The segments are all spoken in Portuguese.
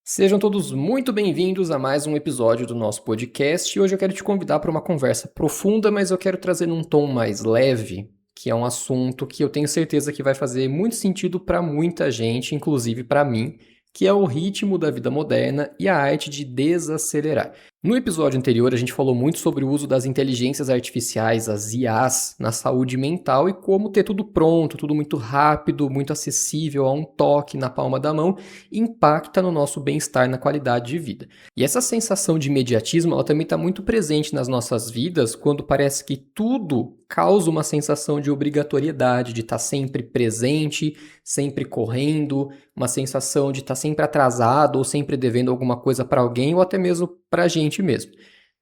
Sejam todos muito bem-vindos a mais um episódio do nosso podcast. E hoje eu quero te convidar para uma conversa profunda, mas eu quero trazer num tom mais leve, que é um assunto que eu tenho certeza que vai fazer muito sentido para muita gente, inclusive para mim, que é o ritmo da vida moderna e a arte de desacelerar. No episódio anterior, a gente falou muito sobre o uso das inteligências artificiais, as IAs, na saúde mental e como ter tudo pronto, tudo muito rápido, muito acessível a um toque na palma da mão impacta no nosso bem-estar, na qualidade de vida. E essa sensação de imediatismo, ela também está muito presente nas nossas vidas quando parece que tudo causa uma sensação de obrigatoriedade, de estar sempre presente, sempre correndo, uma sensação de estar sempre atrasado ou sempre devendo alguma coisa para alguém ou até mesmo para a gente mesmo.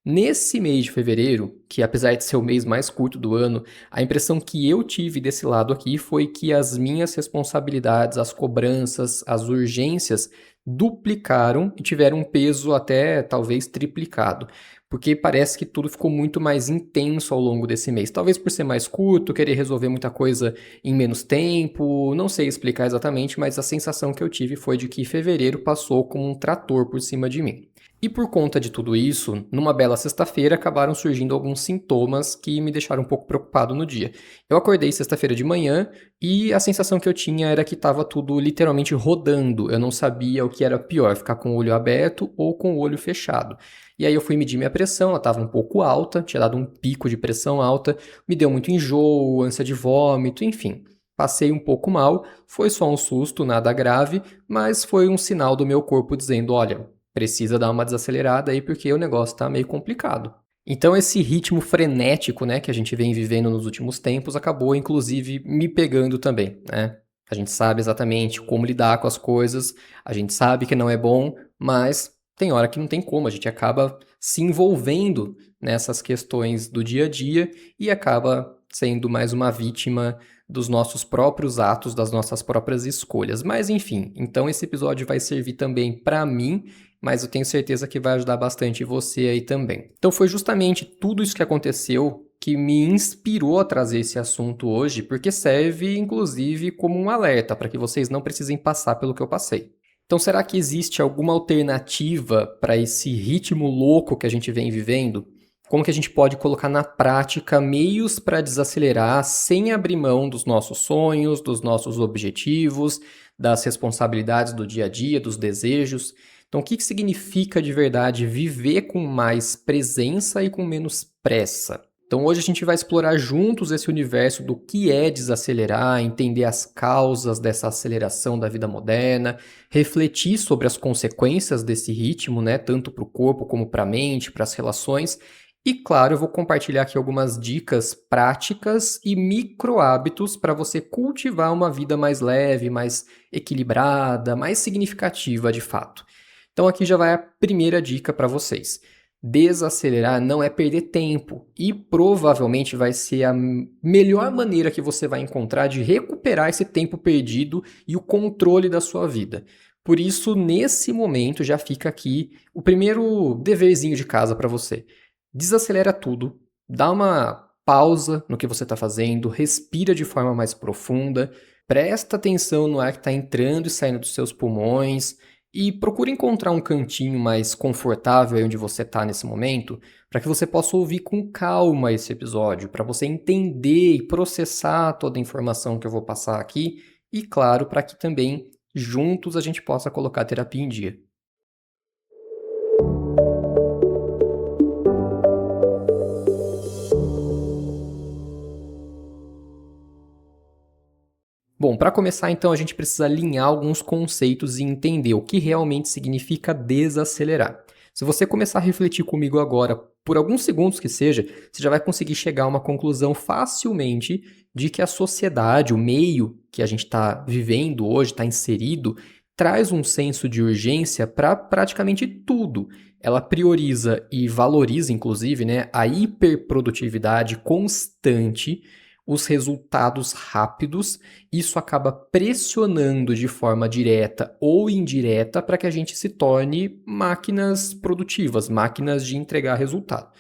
Nesse mês de fevereiro, que apesar de ser o mês mais curto do ano, a impressão que eu tive desse lado aqui foi que as minhas responsabilidades, as cobranças, as urgências duplicaram e tiveram um peso até talvez triplicado, porque parece que tudo ficou muito mais intenso ao longo desse mês. Talvez por ser mais curto, querer resolver muita coisa em menos tempo, não sei explicar exatamente, mas a sensação que eu tive foi de que fevereiro passou como um trator por cima de mim. E por conta de tudo isso, numa bela sexta-feira acabaram surgindo alguns sintomas que me deixaram um pouco preocupado no dia. Eu acordei sexta-feira de manhã e a sensação que eu tinha era que estava tudo literalmente rodando. Eu não sabia o que era pior, ficar com o olho aberto ou com o olho fechado. E aí eu fui medir minha pressão, ela estava um pouco alta, tinha dado um pico de pressão alta, me deu muito enjoo, ânsia de vômito, enfim. Passei um pouco mal, foi só um susto, nada grave, mas foi um sinal do meu corpo dizendo: olha, precisa dar uma desacelerada aí porque o negócio tá meio complicado. Então esse ritmo frenético, né, que a gente vem vivendo nos últimos tempos acabou inclusive me pegando também, né? A gente sabe exatamente como lidar com as coisas, a gente sabe que não é bom, mas tem hora que não tem como, a gente acaba se envolvendo nessas questões do dia a dia e acaba sendo mais uma vítima dos nossos próprios atos, das nossas próprias escolhas. Mas enfim, então esse episódio vai servir também para mim, mas eu tenho certeza que vai ajudar bastante você aí também. Então foi justamente tudo isso que aconteceu que me inspirou a trazer esse assunto hoje, porque serve inclusive como um alerta para que vocês não precisem passar pelo que eu passei. Então, será que existe alguma alternativa para esse ritmo louco que a gente vem vivendo? Como que a gente pode colocar na prática meios para desacelerar sem abrir mão dos nossos sonhos, dos nossos objetivos, das responsabilidades do dia a dia, dos desejos? Então, o que significa de verdade viver com mais presença e com menos pressa? Então, hoje a gente vai explorar juntos esse universo do que é desacelerar, entender as causas dessa aceleração da vida moderna, refletir sobre as consequências desse ritmo, né, tanto para o corpo como para a mente, para as relações. E claro, eu vou compartilhar aqui algumas dicas práticas e micro hábitos para você cultivar uma vida mais leve, mais equilibrada, mais significativa de fato. Então aqui já vai a primeira dica para vocês. Desacelerar não é perder tempo e provavelmente vai ser a melhor maneira que você vai encontrar de recuperar esse tempo perdido e o controle da sua vida. Por isso, nesse momento, já fica aqui o primeiro deverzinho de casa para você. Desacelera tudo, dá uma pausa no que você está fazendo, respira de forma mais profunda, presta atenção no ar que está entrando e saindo dos seus pulmões e procura encontrar um cantinho mais confortável aí onde você está nesse momento, para que você possa ouvir com calma esse episódio, para você entender e processar toda a informação que eu vou passar aqui e, claro, para que também juntos a gente possa colocar a terapia em dia. Bom, para começar então a gente precisa alinhar alguns conceitos e entender o que realmente significa desacelerar. Se você começar a refletir comigo agora, por alguns segundos que seja, você já vai conseguir chegar a uma conclusão facilmente de que a sociedade, o meio que a gente está vivendo hoje, está inserido, traz um senso de urgência para praticamente tudo. Ela prioriza e valoriza, inclusive, né, a hiperprodutividade constante, os resultados rápidos. Isso acaba pressionando de forma direta ou indireta para que a gente se torne máquinas produtivas, máquinas de entregar resultado.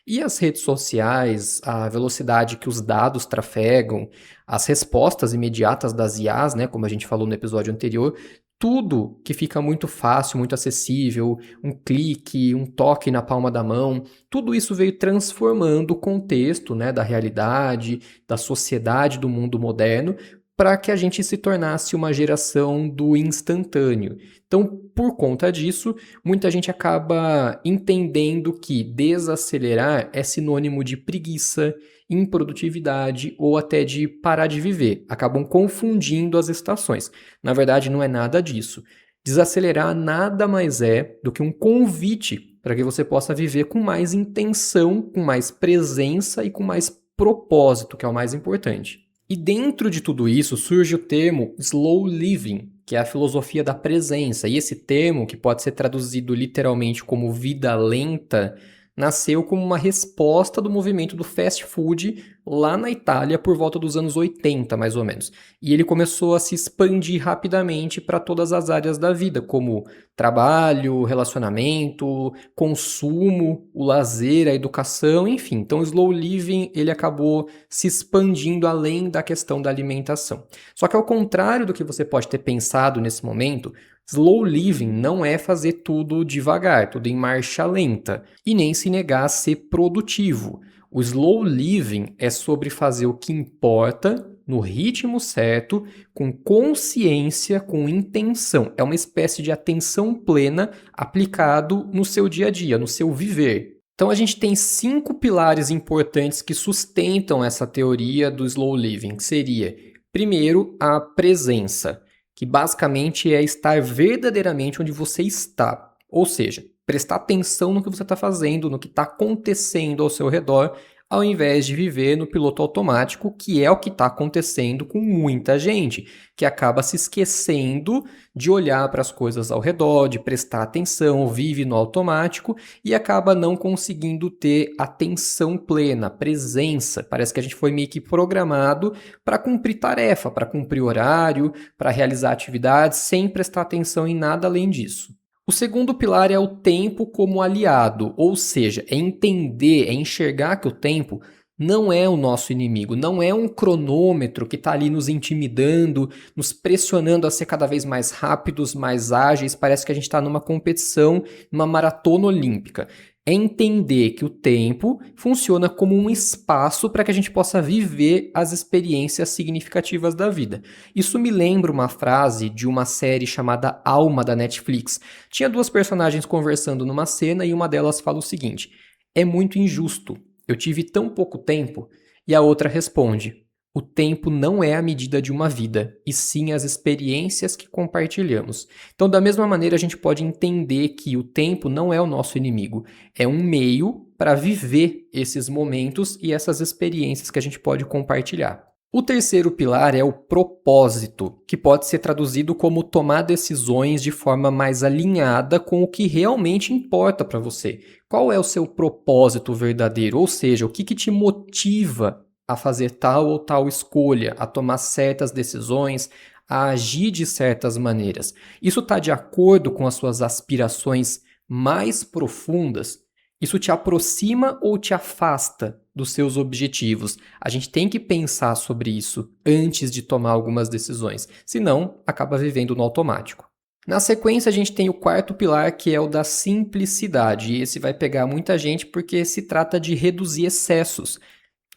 E as redes sociais, a velocidade que os dados trafegam, as respostas imediatas das IAs, né, como a gente falou no episódio anterior, tudo que fica muito fácil, muito acessível, um clique, um toque na palma da mão, tudo isso veio transformando o contexto, né, da realidade, da sociedade do mundo moderno, para que a gente se tornasse uma geração do instantâneo. Então, por conta disso, muita gente acaba entendendo que desacelerar é sinônimo de preguiça, improdutividade ou até de parar de viver. Acabam confundindo as estações. Na verdade, não é nada disso. Desacelerar nada mais é do que um convite para que você possa viver com mais intenção, com mais presença e com mais propósito, que é o mais importante. E dentro de tudo isso surge o termo slow living, que é a filosofia da presença. E esse termo, que pode ser traduzido literalmente como vida lenta, nasceu como uma resposta do movimento do fast food lá na Itália por volta dos anos 80, mais ou menos. E ele começou a se expandir rapidamente para todas as áreas da vida, como trabalho, relacionamento, consumo, o lazer, a educação, enfim. Então, o slow living ele acabou se expandindo além da questão da alimentação. Só que ao contrário do que você pode ter pensado nesse momento, slow living não é fazer tudo devagar, tudo em marcha lenta, e nem se negar a ser produtivo. O slow living é sobre fazer o que importa no ritmo certo, com consciência, com intenção. É uma espécie de atenção plena aplicado no seu dia a dia, no seu viver. Então a gente tem 5 pilares importantes que sustentam essa teoria do slow living, que seria, primeiro, a presença, que basicamente é estar verdadeiramente onde você está. Ou seja, prestar atenção no que você está fazendo, no que está acontecendo ao seu redor, ao invés de viver no piloto automático, que é o que está acontecendo com muita gente, que acaba se esquecendo de olhar para as coisas ao redor, de prestar atenção, vive no automático e acaba não conseguindo ter atenção plena, presença. Parece que a gente foi meio que programado para cumprir tarefa, para cumprir horário, para realizar atividades, sem prestar atenção em nada além disso. O segundo pilar é o tempo como aliado, ou seja, é entender, é enxergar que o tempo não é o nosso inimigo, não é um cronômetro que está ali nos intimidando, nos pressionando a ser cada vez mais rápidos, mais ágeis, parece que a gente está numa competição, numa maratona olímpica. É entender que o tempo funciona como um espaço para que a gente possa viver as experiências significativas da vida. Isso me lembra uma frase de uma série chamada Alma da Netflix. Tinha 2 personagens conversando numa cena e uma delas fala o seguinte: "É muito injusto. Eu tive tão pouco tempo." E a outra responde: "O tempo não é a medida de uma vida, e sim as experiências que compartilhamos." Então, da mesma maneira, a gente pode entender que o tempo não é o nosso inimigo, é um meio para viver esses momentos e essas experiências que a gente pode compartilhar. O terceiro pilar é o propósito, que pode ser traduzido como tomar decisões de forma mais alinhada com o que realmente importa para você. Qual é o seu propósito verdadeiro? Ou seja, o que te motiva a fazer tal ou tal escolha, a tomar certas decisões, a agir de certas maneiras. Isso está de acordo com as suas aspirações mais profundas? Isso te aproxima ou te afasta dos seus objetivos? A gente tem que pensar sobre isso antes de tomar algumas decisões, senão acaba vivendo no automático. Na sequência, a gente tem o quarto pilar, que é o da simplicidade, e esse vai pegar muita gente porque se trata de reduzir excessos.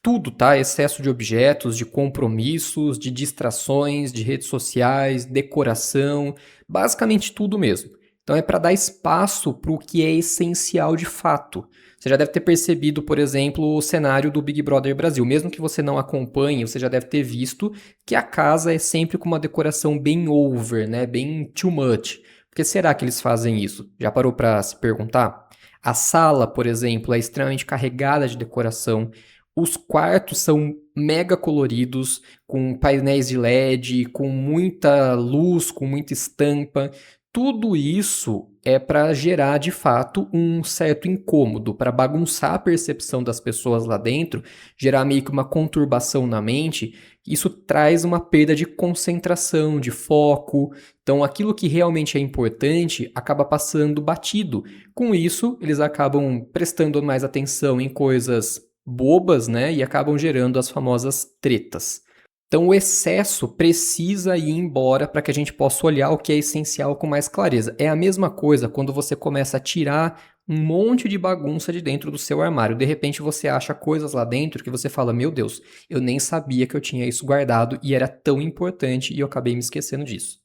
Tudo, tá? Excesso de objetos, de compromissos, de distrações, de redes sociais, decoração, basicamente tudo mesmo. Então é para dar espaço para o que é essencial de fato. Você já deve ter percebido, por exemplo, o cenário do Big Brother Brasil. Mesmo que você não acompanhe, você já deve ter visto que a casa é sempre com uma decoração bem over, né? Bem too much. Por que será que eles fazem isso? Já parou para se perguntar? A sala, por exemplo, é extremamente carregada de decoração. Os quartos são mega coloridos, com painéis de LED, com muita luz, com muita estampa. Tudo isso é para gerar, de fato, um certo incômodo, para bagunçar a percepção das pessoas lá dentro, gerar meio que uma conturbação na mente. Isso traz uma perda de concentração, de foco. Então, aquilo que realmente é importante acaba passando batido. Com isso, eles acabam prestando mais atenção em coisas bobas, né? E acabam gerando as famosas tretas. Então, o excesso precisa ir embora para que a gente possa olhar o que é essencial com mais clareza. É a mesma coisa quando você começa a tirar um monte de bagunça de dentro do seu armário. De repente, você acha coisas lá dentro que você fala: Meu Deus, eu nem sabia que eu tinha isso guardado e era tão importante e eu acabei me esquecendo disso.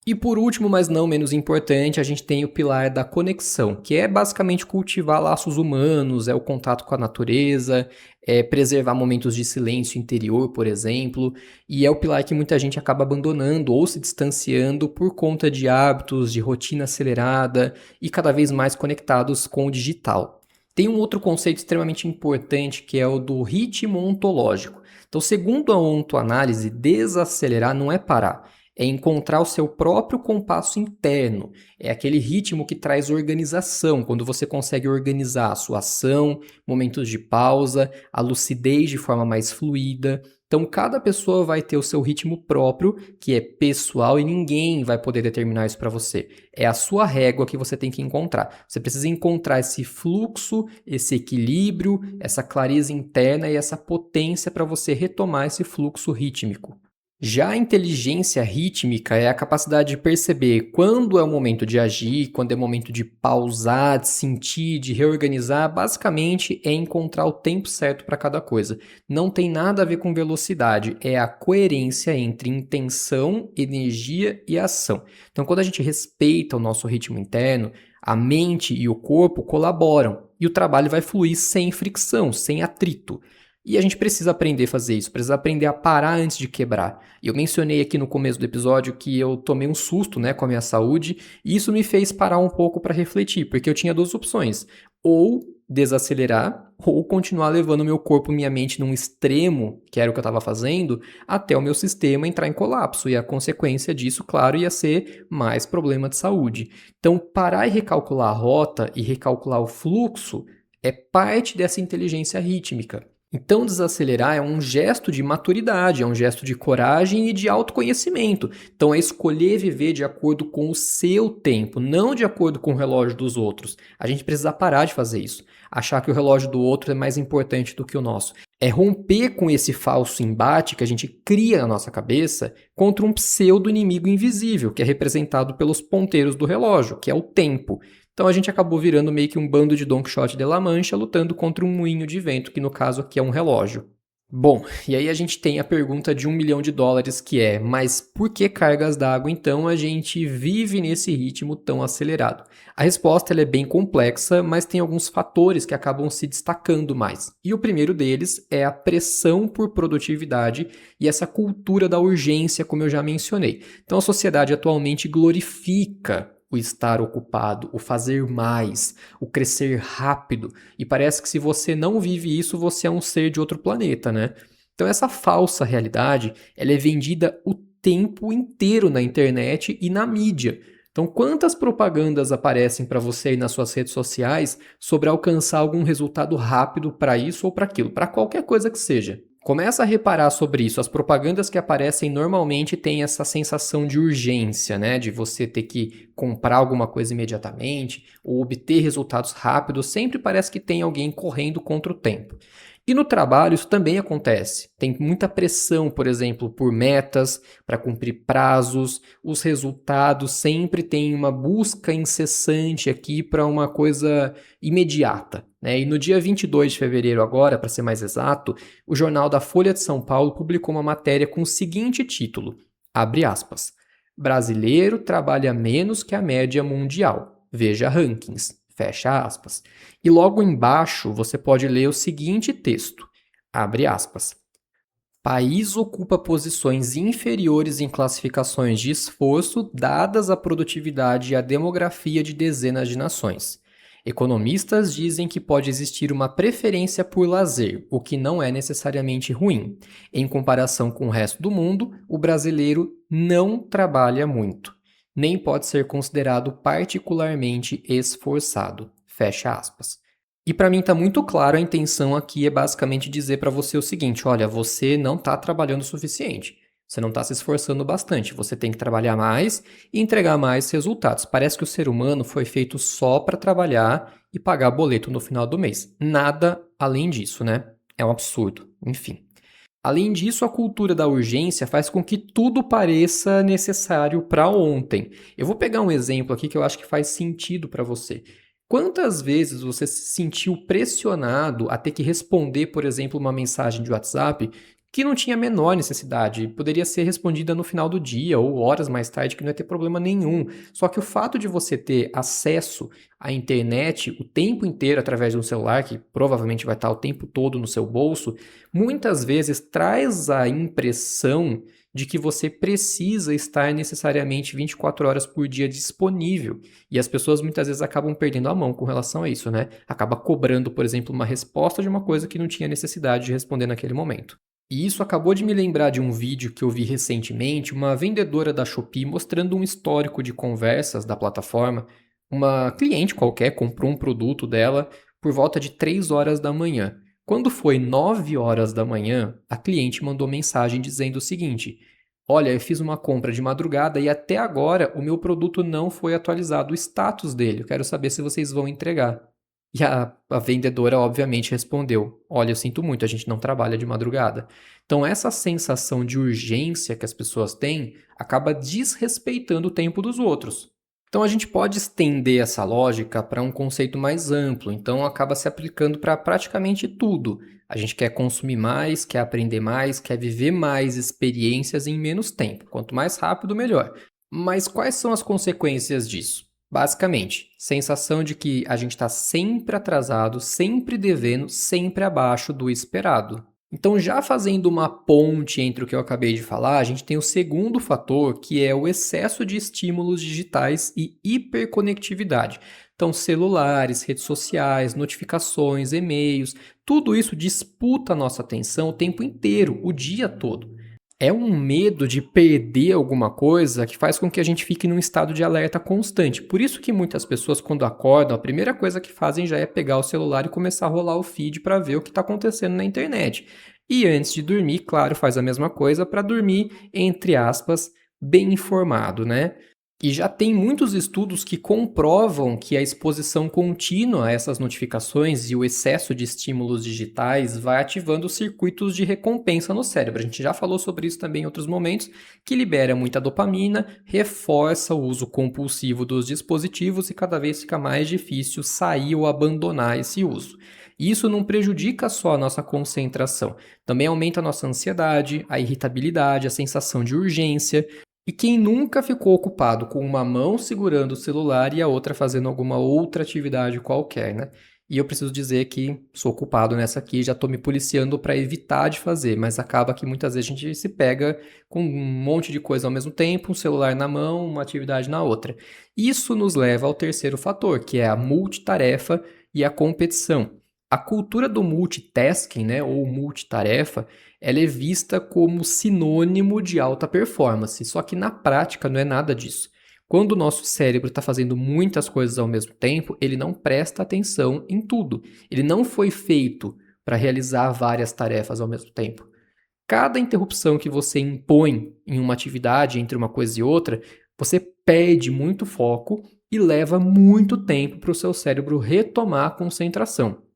E por último, mas não menos importante, a gente tem o pilar da conexão, que é basicamente cultivar laços humanos, é o contato com a natureza, é preservar momentos de silêncio interior, por exemplo, e é o pilar que muita gente acaba abandonando ou se distanciando por conta de hábitos, de rotina acelerada e cada vez mais conectados com o digital. Tem um outro conceito extremamente importante que é o do ritmo ontológico. Então, segundo a ontoanálise, desacelerar não é parar, é encontrar o seu próprio compasso interno. É aquele ritmo que traz organização, quando você consegue organizar a sua ação, momentos de pausa, a lucidez de forma mais fluida. Então, cada pessoa vai ter o seu ritmo próprio, que é pessoal, e ninguém vai poder determinar isso para você. É a sua régua que você tem que encontrar. Você precisa encontrar esse fluxo, esse equilíbrio, essa clareza interna e essa potência para você retomar esse fluxo rítmico. Já a inteligência rítmica é a capacidade de perceber quando é o momento de agir, quando é o momento de pausar, de sentir, de reorganizar. Basicamente, é encontrar o tempo certo para cada coisa. Não tem nada a ver com velocidade, é a coerência entre intenção, energia e ação. Então, quando a gente respeita o nosso ritmo interno, a mente e o corpo colaboram e o trabalho vai fluir sem fricção, sem atrito. E a gente precisa aprender a fazer isso, precisa aprender a parar antes de quebrar. E eu mencionei aqui no começo do episódio que eu tomei um susto, né, com a minha saúde, e isso me fez parar um pouco para refletir, porque eu tinha duas opções: ou desacelerar, ou continuar levando meu corpo e minha mente num extremo, que era o que eu estava fazendo, até o meu sistema entrar em colapso. E a consequência disso, claro, ia ser mais problema de saúde. Então, parar e recalcular a rota e recalcular o fluxo é parte dessa inteligência rítmica. Então, desacelerar é um gesto de maturidade, é um gesto de coragem e de autoconhecimento. Então, é escolher viver de acordo com o seu tempo, não de acordo com o relógio dos outros. A gente precisa parar de fazer isso. Achar que o relógio do outro é mais importante do que o nosso. É romper com esse falso embate que a gente cria na nossa cabeça contra um pseudo-inimigo invisível, que é representado pelos ponteiros do relógio, que é o tempo. Então a gente acabou virando meio que um bando de Don Quixote de La Mancha lutando contra um moinho de vento, que no caso aqui é um relógio. Bom, e aí a gente tem a pergunta de US$ 1 milhão que é: mas por que cargas d'água então a gente vive nesse ritmo tão acelerado? A resposta ela é bem complexa, mas tem alguns fatores que acabam se destacando mais. E o primeiro deles é a pressão por produtividade e essa cultura da urgência, como eu já mencionei. Então a sociedade atualmente glorifica o estar ocupado, o fazer mais, o crescer rápido. E parece que se você não vive isso, você é um ser de outro planeta, né? Então essa falsa realidade, ela é vendida o tempo inteiro na internet e na mídia. Então, quantas propagandas aparecem para você aí nas suas redes sociais sobre alcançar algum resultado rápido para isso ou para aquilo, para qualquer coisa que seja? Começa a reparar sobre isso. As propagandas que aparecem normalmente têm essa sensação de urgência, né? De você ter que comprar alguma coisa imediatamente ou obter resultados rápidos. Sempre parece que tem alguém correndo contra o tempo. E no trabalho isso também acontece. Tem muita pressão, por exemplo, por metas, para cumprir prazos. Os resultados sempre tem uma busca incessante aqui para uma coisa imediata, né? E no dia 22 de fevereiro agora, para ser mais exato, o jornal da Folha de São Paulo publicou uma matéria com o seguinte título, abre aspas: Brasileiro trabalha menos que a média mundial. Veja rankings. Fecha aspas. E logo embaixo você pode ler o seguinte texto, abre aspas. País ocupa posições inferiores em classificações de esforço dadas a produtividade e a demografia de dezenas de nações. Economistas dizem que pode existir uma preferência por lazer, o que não é necessariamente ruim. Em comparação com o resto do mundo, o brasileiro não trabalha muito, nem pode ser considerado particularmente esforçado. Fecha aspas. E para mim está muito claro, a intenção aqui é basicamente dizer para você o seguinte: olha, você não está trabalhando o suficiente, você não está se esforçando bastante, você tem que trabalhar mais e entregar mais resultados. Parece que o ser humano foi feito só para trabalhar e pagar boleto no final do mês. Nada além disso, né? É um absurdo. Enfim. Além disso, a cultura da urgência faz com que tudo pareça necessário para ontem. Eu vou pegar um exemplo aqui que eu acho que faz sentido para você. Quantas vezes você se sentiu pressionado a ter que responder, por exemplo, uma mensagem de WhatsApp que não tinha a menor necessidade, poderia ser respondida no final do dia ou horas mais tarde, que não ia ter problema nenhum. Só que o fato de você ter acesso à internet o tempo inteiro através de um celular, que provavelmente vai estar o tempo todo no seu bolso, muitas vezes traz a impressão de que você precisa estar necessariamente 24 horas por dia disponível. E as pessoas muitas vezes acabam perdendo a mão com relação a isso, né? Acaba cobrando, por exemplo, uma resposta de uma coisa que não tinha necessidade de responder naquele momento. E isso acabou de me lembrar de um vídeo que eu vi recentemente, uma vendedora da Shopee mostrando um histórico de conversas da plataforma. Uma cliente qualquer comprou um produto dela por volta de 3 horas da manhã. Quando foi 9 horas da manhã, a cliente mandou mensagem dizendo o seguinte: Olha, eu fiz uma compra de madrugada e até agora o meu produto não foi atualizado, o status dele. Eu quero saber se vocês vão entregar. E a vendedora, obviamente, respondeu: Olha, eu sinto muito, a gente não trabalha de madrugada. Então, essa sensação de urgência que as pessoas têm acaba desrespeitando o tempo dos outros. Então, a gente pode estender essa lógica para um conceito mais amplo, então acaba se aplicando para praticamente tudo. A gente quer consumir mais, quer aprender mais, quer viver mais experiências em menos tempo. Quanto mais rápido, melhor. Mas quais são as consequências disso? Basicamente, sensação de que a gente está sempre atrasado, sempre devendo, sempre abaixo do esperado. Então, já fazendo uma ponte entre o que eu acabei de falar, a gente tem o segundo fator, que é o excesso de estímulos digitais e hiperconectividade. Então, celulares, redes sociais, notificações, e-mails, tudo isso disputa a nossa atenção o tempo inteiro, o dia todo. É um medo de perder alguma coisa que faz com que a gente fique num estado de alerta constante. Por isso que muitas pessoas, quando acordam, a primeira coisa que fazem já é pegar o celular e começar a rolar o feed para ver o que está acontecendo na internet. E antes de dormir, claro, faz a mesma coisa para dormir, entre aspas, bem informado, né? E já tem muitos estudos que comprovam que a exposição contínua a essas notificações e o excesso de estímulos digitais vai ativando circuitos de recompensa no cérebro. A gente já falou sobre isso também em outros momentos, que libera muita dopamina, reforça o uso compulsivo dos dispositivos e cada vez fica mais difícil sair ou abandonar esse uso. Isso não prejudica só a nossa concentração, também aumenta a nossa ansiedade, a irritabilidade, a sensação de urgência. E quem nunca ficou ocupado com uma mão segurando o celular e a outra fazendo alguma outra atividade qualquer, né? E eu preciso dizer que sou culpado nessa aqui, já estou me policiando para evitar de fazer, mas acaba que muitas vezes a gente se pega com um monte de coisa ao mesmo tempo, um celular na mão, uma atividade na outra. Isso nos leva ao terceiro fator, que é a multitarefa e a competição. A cultura do multitasking, né, ou multitarefa, ela é vista como sinônimo de alta performance, só que na prática não é nada disso. Quando o nosso cérebro está fazendo muitas coisas ao mesmo tempo, ele não presta atenção em tudo. Ele não foi feito para realizar várias tarefas ao mesmo tempo. Cada interrupção que você impõe em uma atividade entre uma coisa e outra, você perde muito foco e leva muito tempo para o seu cérebro retomar a concentração.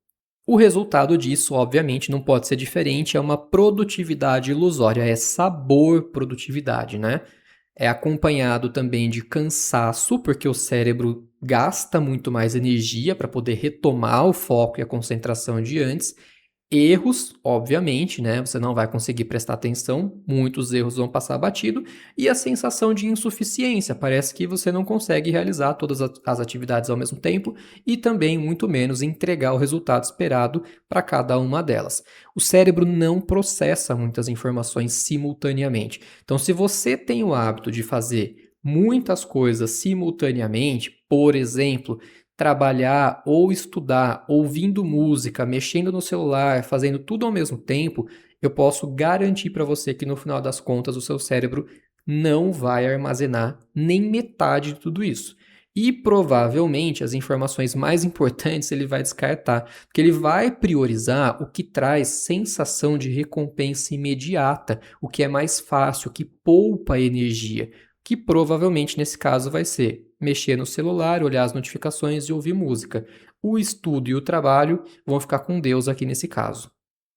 O resultado disso, obviamente, não pode ser diferente, é uma produtividade ilusória, é sabor produtividade, né? É acompanhado também de cansaço, porque o cérebro gasta muito mais energia para poder retomar o foco e a concentração de antes. Erros, obviamente, né? Você não vai conseguir prestar atenção, muitos erros vão passar batido, e a sensação de insuficiência, parece que você não consegue realizar todas as atividades ao mesmo tempo e também, muito menos, entregar o resultado esperado para cada uma delas. O cérebro não processa muitas informações simultaneamente. Então, se você tem o hábito de fazer muitas coisas simultaneamente, por exemplo, trabalhar ou estudar, ouvindo música, mexendo no celular, fazendo tudo ao mesmo tempo, eu posso garantir para você que no final das contas o seu cérebro não vai armazenar nem metade de tudo isso. E provavelmente as informações mais importantes ele vai descartar, porque ele vai priorizar o que traz sensação de recompensa imediata, o que é mais fácil, o que poupa energia, que provavelmente nesse caso vai ser mexer no celular, olhar as notificações e ouvir música. O estudo e o trabalho vão ficar com Deus aqui nesse caso.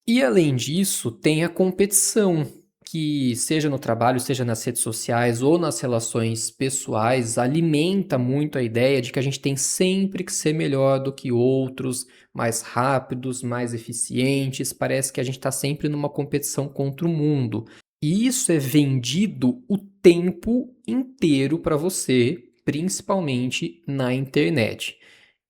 E além disso, tem a competição, que seja no trabalho, seja nas redes sociais ou nas relações pessoais, alimenta muito a ideia de que a gente tem sempre que ser melhor do que outros, mais rápidos, mais eficientes. Parece que a gente está sempre numa competição contra o mundo. E isso é vendido o tempo inteiro para você, principalmente na internet.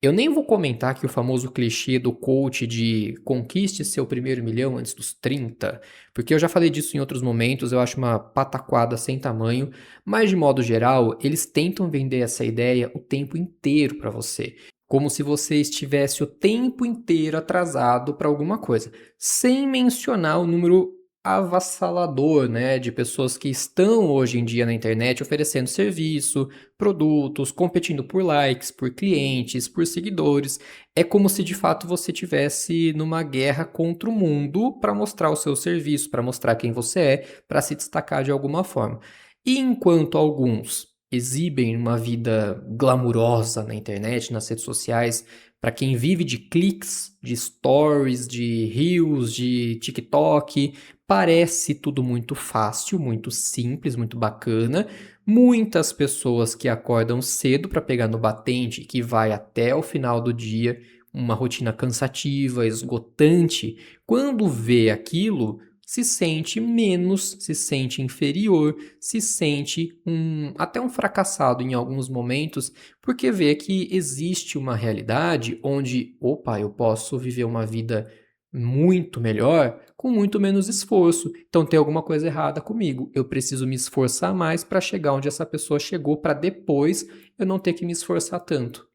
Eu nem vou comentar aqui o famoso clichê do coach de conquiste seu primeiro milhão antes dos 30, porque eu já falei disso em outros momentos, eu acho uma pataquada sem tamanho, mas de modo geral, eles tentam vender essa ideia o tempo inteiro para você, como se você estivesse o tempo inteiro atrasado para alguma coisa, sem mencionar o número avassalador, né, de pessoas que estão hoje em dia na internet oferecendo serviço, produtos, competindo por likes, por clientes, por seguidores. É como se de fato você tivesse numa guerra contra o mundo para mostrar o seu serviço, para mostrar quem você é, para se destacar de alguma forma. E enquanto alguns exibem uma vida glamurosa na internet, nas redes sociais, para quem vive de cliques, de stories, de reels, de TikTok, parece tudo muito fácil, muito simples, muito bacana. Muitas pessoas que acordam cedo para pegar no batente, que vai até o final do dia, uma rotina cansativa, esgotante, quando vê aquilo, se sente menos, se sente inferior, se sente até um fracassado em alguns momentos, porque vê que existe uma realidade onde, opa, eu posso viver uma vida muito melhor com muito menos esforço. Então tem alguma coisa errada comigo. Eu preciso me esforçar mais para chegar onde essa pessoa chegou, para depois eu não ter que me esforçar tanto.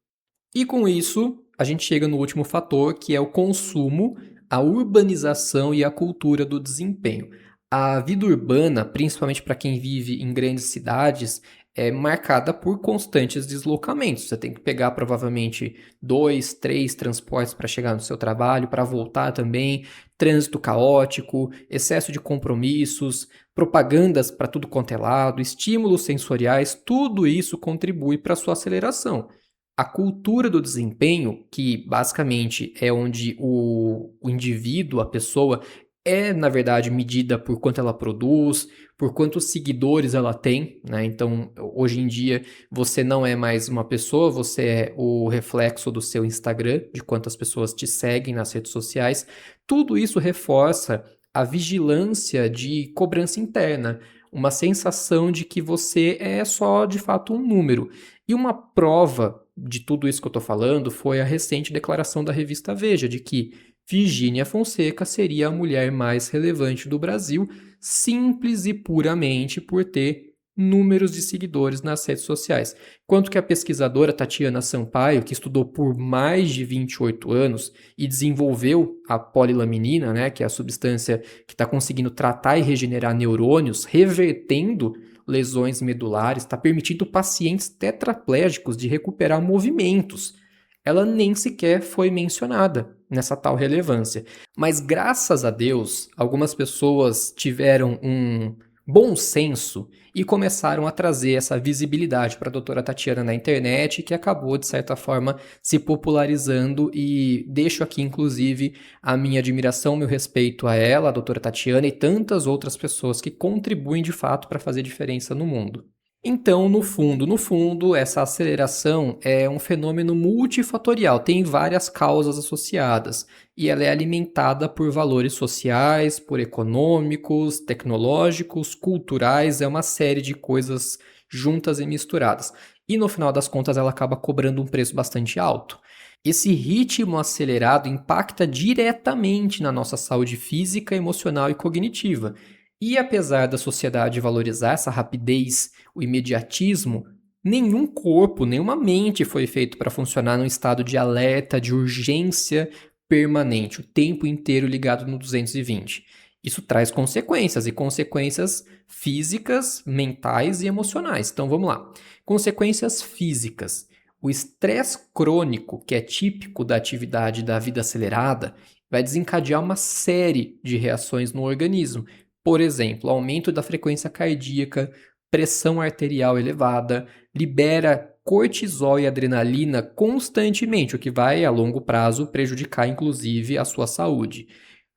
E com isso, a gente chega no último fator, que é o consumo, a urbanização e a cultura do desempenho. A vida urbana, principalmente para quem vive em grandes cidades, é marcada por constantes deslocamentos. Você tem que pegar provavelmente 2, 3 transportes para chegar no seu trabalho, para voltar também, trânsito caótico, excesso de compromissos, propagandas para tudo quanto é lado, estímulos sensoriais, tudo isso contribui para a sua aceleração. A cultura do desempenho, que basicamente é onde o indivíduo, a pessoa, é na verdade medida por quanto ela produz, por quantos seguidores ela tem, né? Então, hoje em dia, você não é mais uma pessoa, você é o reflexo do seu Instagram, de quantas pessoas te seguem nas redes sociais. Tudo isso reforça a vigilância de cobrança interna, uma sensação de que você é só de fato um número. E uma prova de tudo isso que eu estou falando foi a recente declaração da revista Veja de que Virgínia Fonseca seria a mulher mais relevante do Brasil, simples e puramente por ter números de seguidores nas redes sociais. Quanto que a pesquisadora Tatiana Sampaio, que estudou por mais de 28 anos e desenvolveu a polilaminina, né, que é a substância que está conseguindo tratar e regenerar neurônios, revertendo lesões medulares, está permitindo pacientes tetraplégicos de recuperar movimentos. Ela nem sequer foi mencionada nessa tal relevância. Mas graças a Deus, algumas pessoas tiveram um bom senso e começaram a trazer essa visibilidade para a doutora Tatiana na internet, que acabou, de certa forma, se popularizando. E deixo aqui, inclusive, a minha admiração, meu respeito a ela, a doutora Tatiana e tantas outras pessoas que contribuem de fato para fazer diferença no mundo. Então, no fundo, essa aceleração é um fenômeno multifatorial, tem várias causas associadas, e ela é alimentada por valores sociais, por econômicos, tecnológicos, culturais, é uma série de coisas juntas e misturadas. E no final das contas, ela acaba cobrando um preço bastante alto. Esse ritmo acelerado impacta diretamente na nossa saúde física, emocional e cognitiva. E apesar da sociedade valorizar essa rapidez, o imediatismo, nenhum corpo, nenhuma mente foi feito para funcionar num estado de alerta, de urgência permanente, o tempo inteiro ligado no 220. Isso traz consequências, e consequências físicas, mentais e emocionais. Então vamos lá. Consequências físicas. O estresse crônico, que é típico da atividade da vida acelerada, vai desencadear uma série de reações no organismo. Por exemplo, aumento da frequência cardíaca, pressão arterial elevada, libera cortisol e adrenalina constantemente, o que vai, a longo prazo, prejudicar inclusive a sua saúde.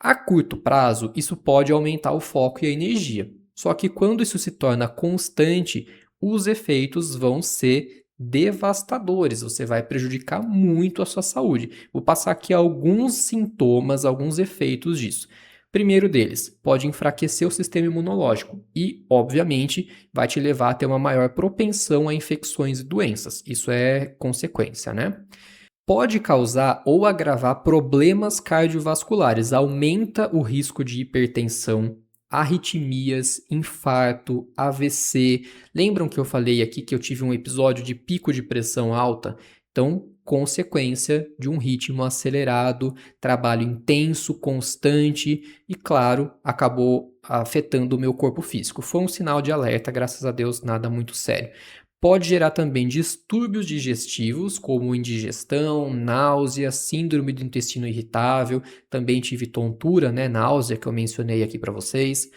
A curto prazo, isso pode aumentar o foco e a energia. Só que quando isso se torna constante, os efeitos vão ser devastadores. Você vai prejudicar muito a sua saúde. Vou passar aqui alguns sintomas, alguns efeitos disso. Primeiro deles, pode enfraquecer o sistema imunológico e, obviamente, vai te levar a ter uma maior propensão a infecções e doenças. Isso é consequência, né? Pode causar ou agravar problemas cardiovasculares, aumenta o risco de hipertensão, arritmias, infarto, AVC. Lembram que eu falei aqui que eu tive um episódio de pico de pressão alta? Então, consequência de um ritmo acelerado, trabalho intenso, constante e, claro, acabou afetando o meu corpo físico. Foi um sinal de alerta, graças a Deus, nada muito sério. Pode gerar também distúrbios digestivos, como indigestão, náusea, síndrome do intestino irritável. Também tive tontura, né, náusea, que eu mencionei aqui para vocês.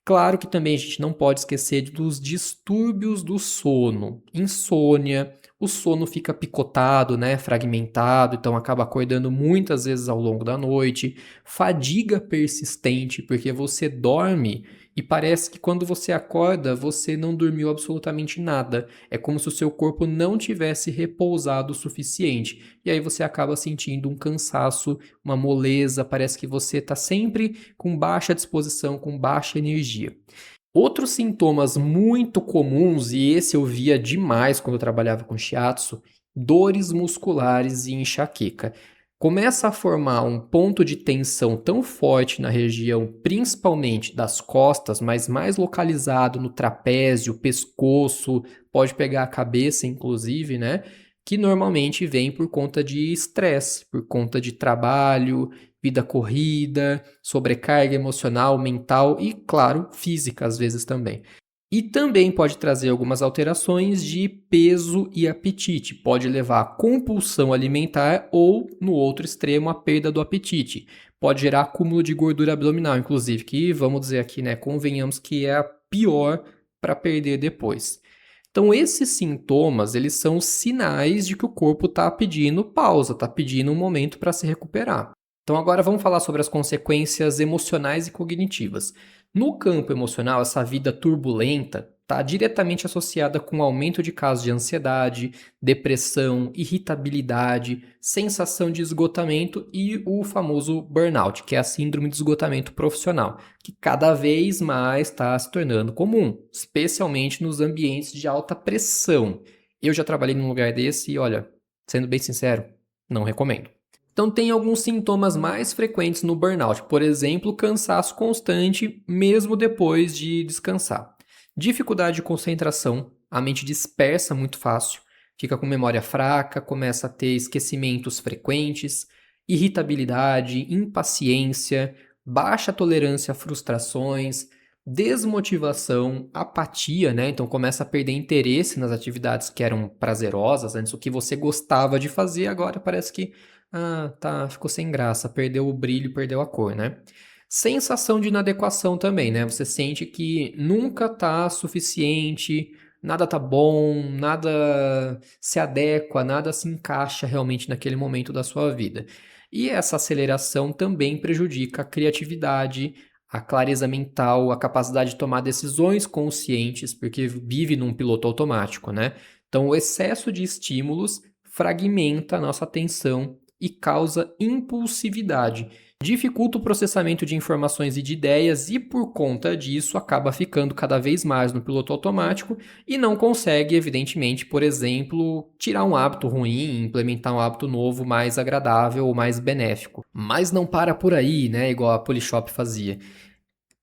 Claro que também a gente não pode esquecer dos distúrbios do sono, insônia, o sono fica picotado, né, fragmentado, então acaba acordando muitas vezes ao longo da noite, fadiga persistente, porque você dorme e parece que quando você acorda, você não dormiu absolutamente nada. É como se o seu corpo não tivesse repousado o suficiente. E aí você acaba sentindo um cansaço, uma moleza, parece que você está sempre com baixa disposição, com baixa energia. Outros sintomas muito comuns, e esse eu via demais quando eu trabalhava com shiatsu, dores musculares e enxaqueca. Começa a formar um ponto de tensão tão forte na região, principalmente das costas, mas mais localizado no trapézio, pescoço, pode pegar a cabeça, inclusive, né? Que normalmente vem por conta de estresse, por conta de trabalho, vida corrida, sobrecarga emocional, mental e, claro, física às vezes também. E também pode trazer algumas alterações de peso e apetite. Pode levar a compulsão alimentar ou, no outro extremo, a perda do apetite. Pode gerar acúmulo de gordura abdominal, inclusive, que vamos dizer aqui, né, convenhamos que é a pior para perder depois. Então, esses sintomas, eles são sinais de que o corpo está pedindo pausa, está pedindo um momento para se recuperar. Então, agora vamos falar sobre as consequências emocionais e cognitivas. No campo emocional, essa vida turbulenta está diretamente associada com o aumento de casos de ansiedade, depressão, irritabilidade, sensação de esgotamento e o famoso burnout, que é a síndrome de esgotamento profissional, que cada vez mais está se tornando comum, especialmente nos ambientes de alta pressão. Eu já trabalhei num lugar desse e, olha, sendo bem sincero, não recomendo. Então, tem alguns sintomas mais frequentes no burnout, por exemplo, cansaço constante, mesmo depois de descansar. Dificuldade de concentração, a mente dispersa muito fácil, fica com memória fraca, começa a ter esquecimentos frequentes, irritabilidade, impaciência, baixa tolerância a frustrações, desmotivação, apatia, né? Então começa a perder interesse nas atividades que eram prazerosas, antes o que você gostava de fazer, agora parece que tá, ficou sem graça, perdeu o brilho, perdeu a cor, né? Sensação de inadequação também, né? Você sente que nunca tá suficiente, nada tá bom, nada se adequa, nada se encaixa realmente naquele momento da sua vida. E essa aceleração também prejudica a criatividade, a clareza mental, a capacidade de tomar decisões conscientes, porque vive num piloto automático, né? Então, o excesso de estímulos fragmenta a nossa atenção e causa impulsividade. Dificulta o processamento de informações e de ideias e, por conta disso, acaba ficando cada vez mais no piloto automático e não consegue, evidentemente, por exemplo, tirar um hábito ruim, implementar um hábito novo mais agradável ou mais benéfico. Mas não para por aí, né? Igual a Polishop fazia.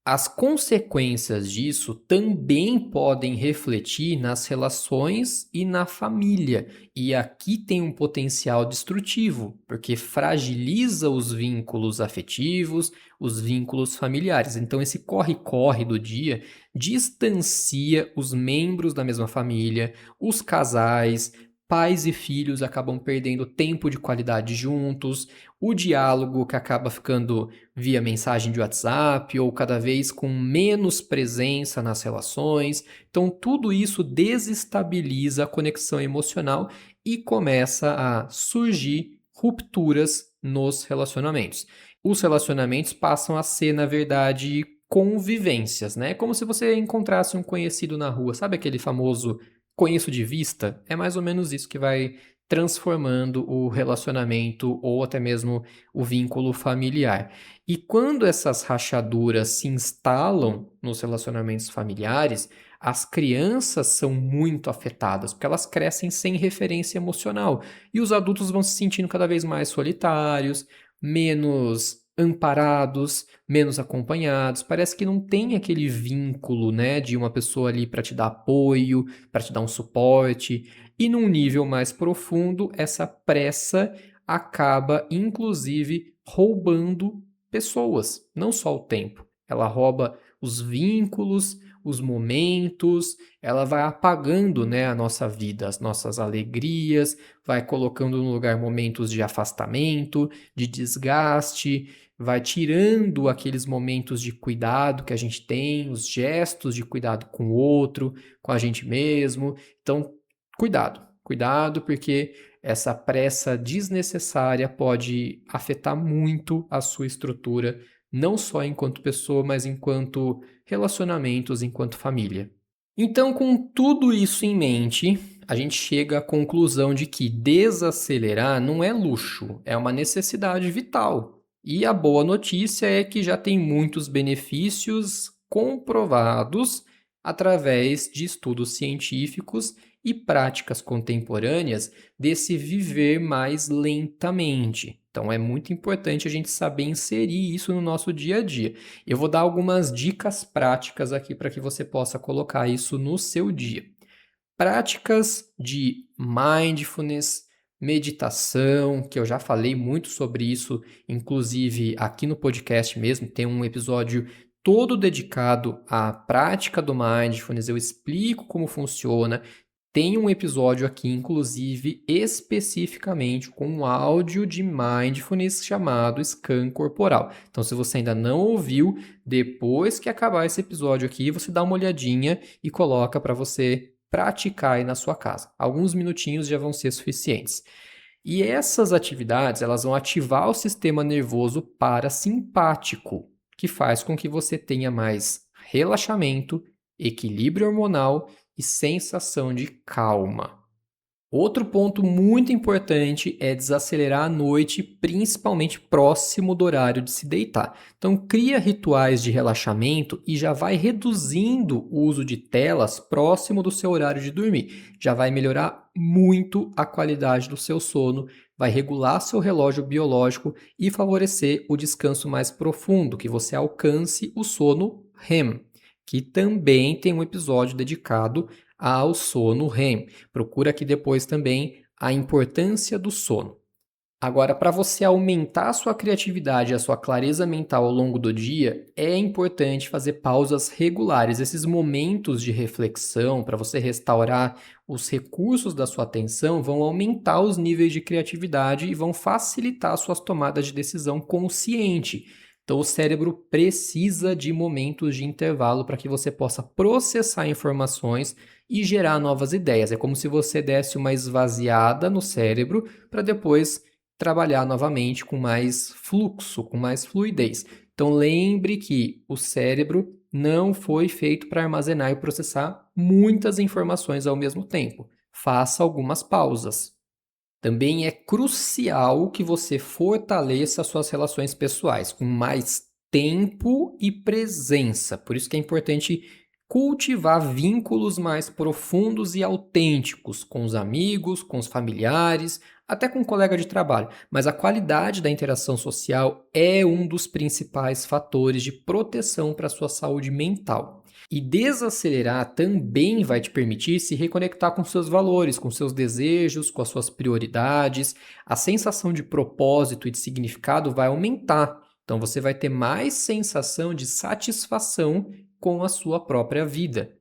As consequências disso também podem refletir nas relações e na família. E aqui tem um potencial destrutivo, porque fragiliza os vínculos afetivos, os vínculos familiares. Então, esse corre-corre do dia distancia os membros da mesma família, os casais. Pais e filhos acabam perdendo tempo de qualidade juntos, o diálogo que acaba ficando via mensagem de WhatsApp ou cada vez com menos presença nas relações. Então, tudo isso desestabiliza a conexão emocional e começa a surgir rupturas nos relacionamentos. Os relacionamentos passam a ser, na verdade, convivências, né? Como se você encontrasse um conhecido na rua, sabe aquele famoso conheço de vista? É mais ou menos isso que vai transformando o relacionamento ou até mesmo o vínculo familiar. E quando essas rachaduras se instalam nos relacionamentos familiares, as crianças são muito afetadas, porque elas crescem sem referência emocional. E os adultos vão se sentindo cada vez mais solitários, menos amparados, menos acompanhados. Parece que não tem aquele vínculo, né, de uma pessoa ali para te dar apoio, para te dar um suporte. E num nível mais profundo, essa pressa acaba, inclusive, roubando pessoas, não só o tempo. Ela rouba os vínculos, os momentos, ela vai apagando, né, a nossa vida, as nossas alegrias, vai colocando no lugar momentos de afastamento, de desgaste, vai tirando aqueles momentos de cuidado que a gente tem, os gestos de cuidado com o outro, com a gente mesmo. Então, cuidado, cuidado, porque essa pressa desnecessária pode afetar muito a sua estrutura, não só enquanto pessoa, mas enquanto relacionamentos, enquanto família. Então, com tudo isso em mente, a gente chega à conclusão de que desacelerar não é luxo, é uma necessidade vital. E a boa notícia é que já tem muitos benefícios comprovados através de estudos científicos e práticas contemporâneas desse viver mais lentamente. Então é muito importante a gente saber inserir isso no nosso dia a dia. Eu vou dar algumas dicas práticas aqui para que você possa colocar isso no seu dia. Práticas de mindfulness, meditação, que eu já falei muito sobre isso, inclusive aqui no podcast mesmo, tem um episódio todo dedicado à prática do mindfulness, eu explico como funciona. Tem um episódio aqui, inclusive, especificamente com um áudio de mindfulness chamado Scan Corporal. Então, se você ainda não ouviu, depois que acabar esse episódio aqui, você dá uma olhadinha e coloca para você praticar aí na sua casa. Alguns minutinhos já vão ser suficientes. E essas atividades, elas vão ativar o sistema nervoso parasimpático, que faz com que você tenha mais relaxamento, equilíbrio hormonal e sensação de calma. Outro ponto muito importante é desacelerar à noite, principalmente próximo do horário de se deitar. Então, cria rituais de relaxamento e já vai reduzindo o uso de telas próximo do seu horário de dormir. Já vai melhorar muito a qualidade do seu sono, vai regular seu relógio biológico e favorecer o descanso mais profundo, que você alcance o sono REM, que também tem um episódio dedicado ao sono REM. Procura aqui depois também a importância do sono. Agora, para você aumentar a sua criatividade e a sua clareza mental ao longo do dia, é importante fazer pausas regulares, esses momentos de reflexão para você restaurar os recursos da sua atenção vão aumentar os níveis de criatividade e vão facilitar suas tomadas de decisão consciente. Então, o cérebro precisa de momentos de intervalo para que você possa processar informações e gerar novas ideias. É como se você desse uma esvaziada no cérebro para depois trabalhar novamente com mais fluxo, com mais fluidez. Então lembre que o cérebro não foi feito para armazenar e processar muitas informações ao mesmo tempo. Faça algumas pausas. Também é crucial que você fortaleça suas relações pessoais com mais tempo e presença. Por isso que é importante cultivar vínculos mais profundos e autênticos com os amigos, com os familiares, até com um colega de trabalho. Mas a qualidade da interação social é um dos principais fatores de proteção para a sua saúde mental. E desacelerar também vai te permitir se reconectar com seus valores, com seus desejos, com as suas prioridades. A sensação de propósito e de significado vai aumentar. Então você vai ter mais sensação de satisfação com a sua própria vida.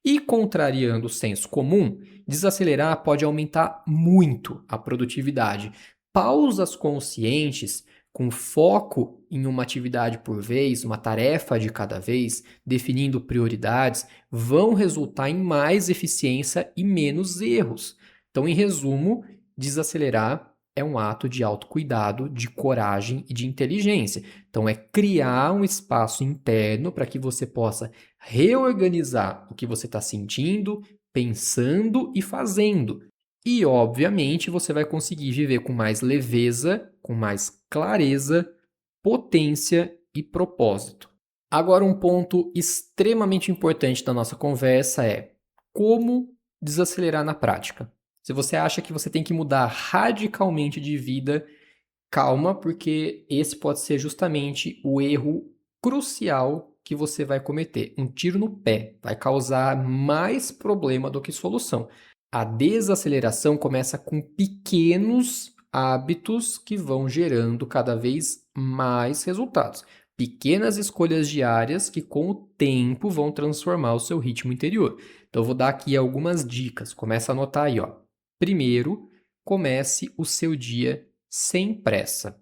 E contrariando o senso comum, desacelerar pode aumentar muito a produtividade. Pausas conscientes, com foco em uma atividade por vez, uma tarefa de cada vez, definindo prioridades, vão resultar em mais eficiência e menos erros. Então, em resumo, desacelerar é um ato de autocuidado, de coragem e de inteligência. Então, é criar um espaço interno para que você possa reorganizar o que você está sentindo, pensando e fazendo. E, obviamente, você vai conseguir viver com mais leveza, com mais clareza, potência e propósito. Agora, um ponto extremamente importante da nossa conversa é como desacelerar na prática. Se você acha que você tem que mudar radicalmente de vida, calma, porque esse pode ser justamente o erro crucial que você vai cometer. Um tiro no pé vai causar mais problema do que solução. A desaceleração começa com pequenos hábitos que vão gerando cada vez mais resultados. Pequenas escolhas diárias que, com o tempo, vão transformar o seu ritmo interior. Então, eu vou dar aqui algumas dicas. Começa a anotar aí, ó. Primeiro, comece o seu dia sem pressa.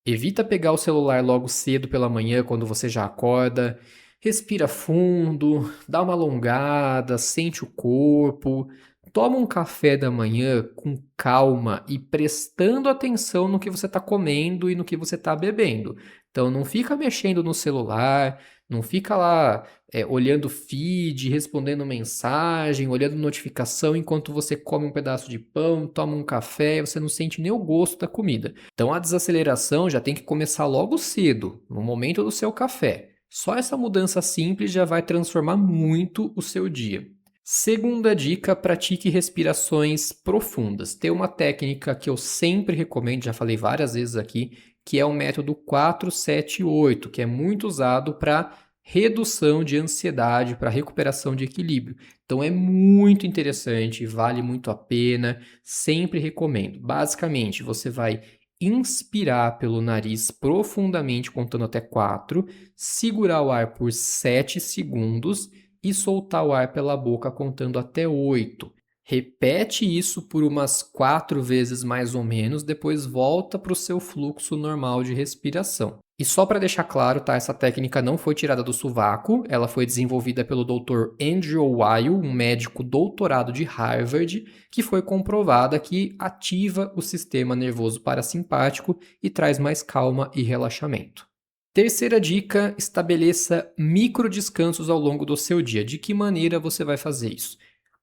Evita pegar o celular logo cedo pela manhã, quando você já acorda. Respira fundo, dá uma alongada, sente o corpo. Toma um café da manhã com calma e prestando atenção no que você está comendo e no que você está bebendo. Então, não fica mexendo no celular, não fica lá olhando feed, respondendo mensagem, olhando notificação enquanto você come um pedaço de pão, toma um café, você não sente nem o gosto da comida. Então a desaceleração já tem que começar logo cedo, no momento do seu café. Só essa mudança simples já vai transformar muito o seu dia. Segunda dica, pratique respirações profundas. Tem uma técnica que eu sempre recomendo, já falei várias vezes aqui, que é o método 4-7-8, que é muito usado para redução de ansiedade, para recuperação de equilíbrio. Então é muito interessante, vale muito a pena, sempre recomendo. Basicamente, você vai inspirar pelo nariz profundamente, contando até 4, segurar o ar por 7 segundos e soltar o ar pela boca contando até 8. Repete isso por umas 4 vezes mais ou menos, depois volta para o seu fluxo normal de respiração. E só para deixar claro, tá? Essa técnica não foi tirada do sovaco, ela foi desenvolvida pelo Dr. Andrew Weil, um médico doutorado de Harvard, que foi comprovada que ativa o sistema nervoso parasimpático e traz mais calma e relaxamento. Terceira dica, estabeleça micro descansos ao longo do seu dia. De que maneira você vai fazer isso?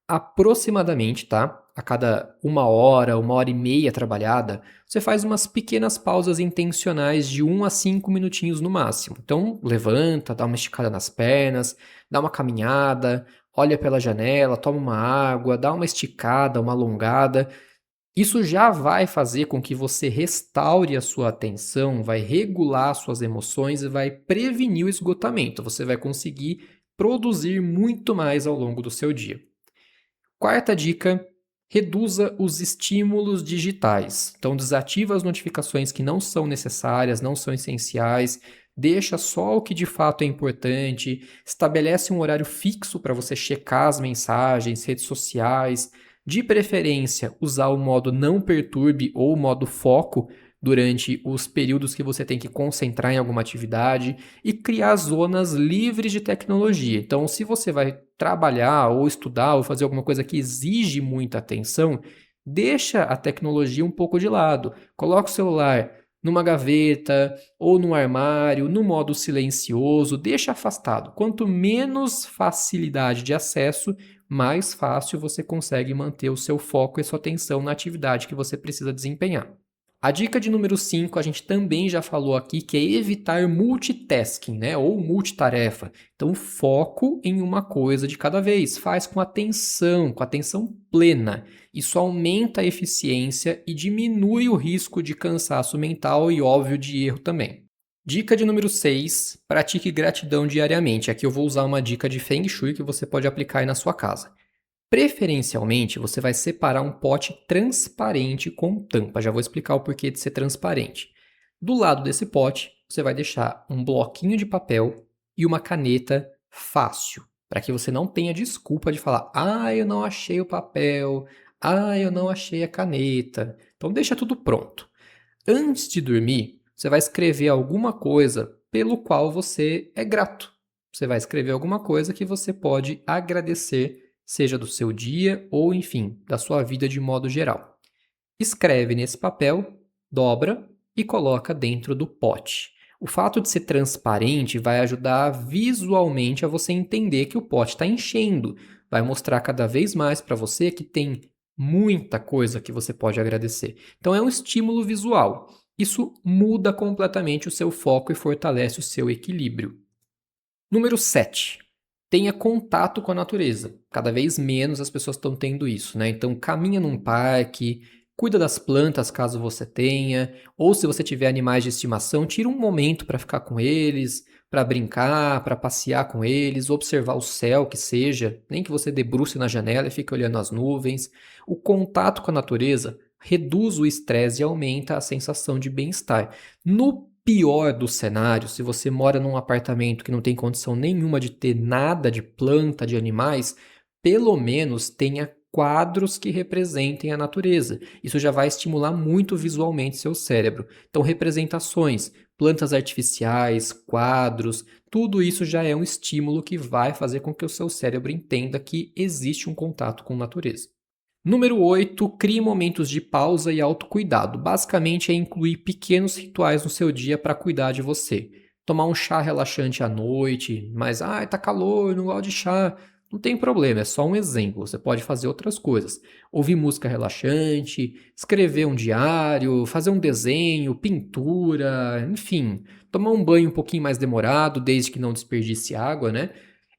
Aproximadamente, tá? A cada 1 e meia trabalhada, você faz umas pequenas pausas intencionais de 1 a 5 minutinhos no máximo. Então, levanta, dá uma esticada nas pernas, dá uma caminhada, olha pela janela, toma uma água, dá uma esticada, uma alongada. Isso já vai fazer com que você restaure a sua atenção, vai regular suas emoções e vai prevenir o esgotamento. Você vai conseguir produzir muito mais ao longo do seu dia. Quarta dica, reduza os estímulos digitais. Então, desativa as notificações que não são necessárias, não são essenciais, deixa só o que de fato é importante, estabelece um horário fixo para você checar as mensagens, redes sociais, de preferência usar o modo não perturbe ou o modo foco durante os períodos que você tem que concentrar em alguma atividade e criar zonas livres de tecnologia. Então, se você vai trabalhar ou estudar ou fazer alguma coisa que exige muita atenção, deixa a tecnologia um pouco de lado. Coloca o celular numa gaveta ou no armário, no modo silencioso, deixa afastado. Quanto menos facilidade de acesso, mais fácil você consegue manter o seu foco e a sua atenção na atividade que você precisa desempenhar. A dica de número 5, a gente também já falou aqui, que é evitar multitasking, né? Ou multitarefa. Então, foco em uma coisa de cada vez. Faz com atenção plena. Isso aumenta a eficiência e diminui o risco de cansaço mental e, óbvio, de erro também. Dica de número 6, pratique gratidão diariamente. Aqui eu vou usar uma dica de Feng Shui que você pode aplicar aí na sua casa. Preferencialmente, você vai separar um pote transparente com tampa. Já vou explicar o porquê de ser transparente. Do lado desse pote, você vai deixar um bloquinho de papel e uma caneta fácil, para que você não tenha desculpa de falar: "Ah, eu não achei o papel. Ah, eu não achei a caneta". Então deixa tudo pronto. Antes de dormir, você vai escrever alguma coisa pelo qual você é grato. Você vai escrever alguma coisa que você pode agradecer, seja do seu dia ou, enfim, da sua vida de modo geral. escreve nesse papel, dobra e coloca dentro do pote. O fato de ser transparente vai ajudar visualmente a você entender que o pote está enchendo. Vai mostrar cada vez mais para você que tem muita coisa que você pode agradecer. Então é um estímulo visual. Isso muda completamente o seu foco e fortalece o seu equilíbrio. Número 7. Tenha contato com a natureza. Cada vez menos as pessoas estão tendo isso, né? Então, caminha num parque, cuida das plantas caso você tenha, ou se você tiver animais de estimação, tira um momento para ficar com eles, para brincar, para passear com eles, observar o céu que seja, nem que você debruce na janela e fique olhando as nuvens. O contato com a natureza reduz o estresse e aumenta a sensação de bem-estar. No pior dos cenários, se você mora num apartamento que não tem condição nenhuma de ter nada de planta, de animais, pelo menos tenha quadros que representem a natureza. Isso já vai estimular muito visualmente seu cérebro. Então, representações, plantas artificiais, quadros, tudo isso já é um estímulo que vai fazer com que o seu cérebro entenda que existe um contato com a natureza. Número 8, crie momentos de pausa e autocuidado. Basicamente é incluir pequenos rituais no seu dia para cuidar de você. Tomar um chá relaxante à noite, mas tá calor, não gosto de chá. Não tem problema, é só um exemplo. Você pode fazer outras coisas. Ouvir música relaxante, escrever um diário, fazer um desenho, pintura, enfim. Tomar um banho um pouquinho mais demorado, desde que não desperdice água, né?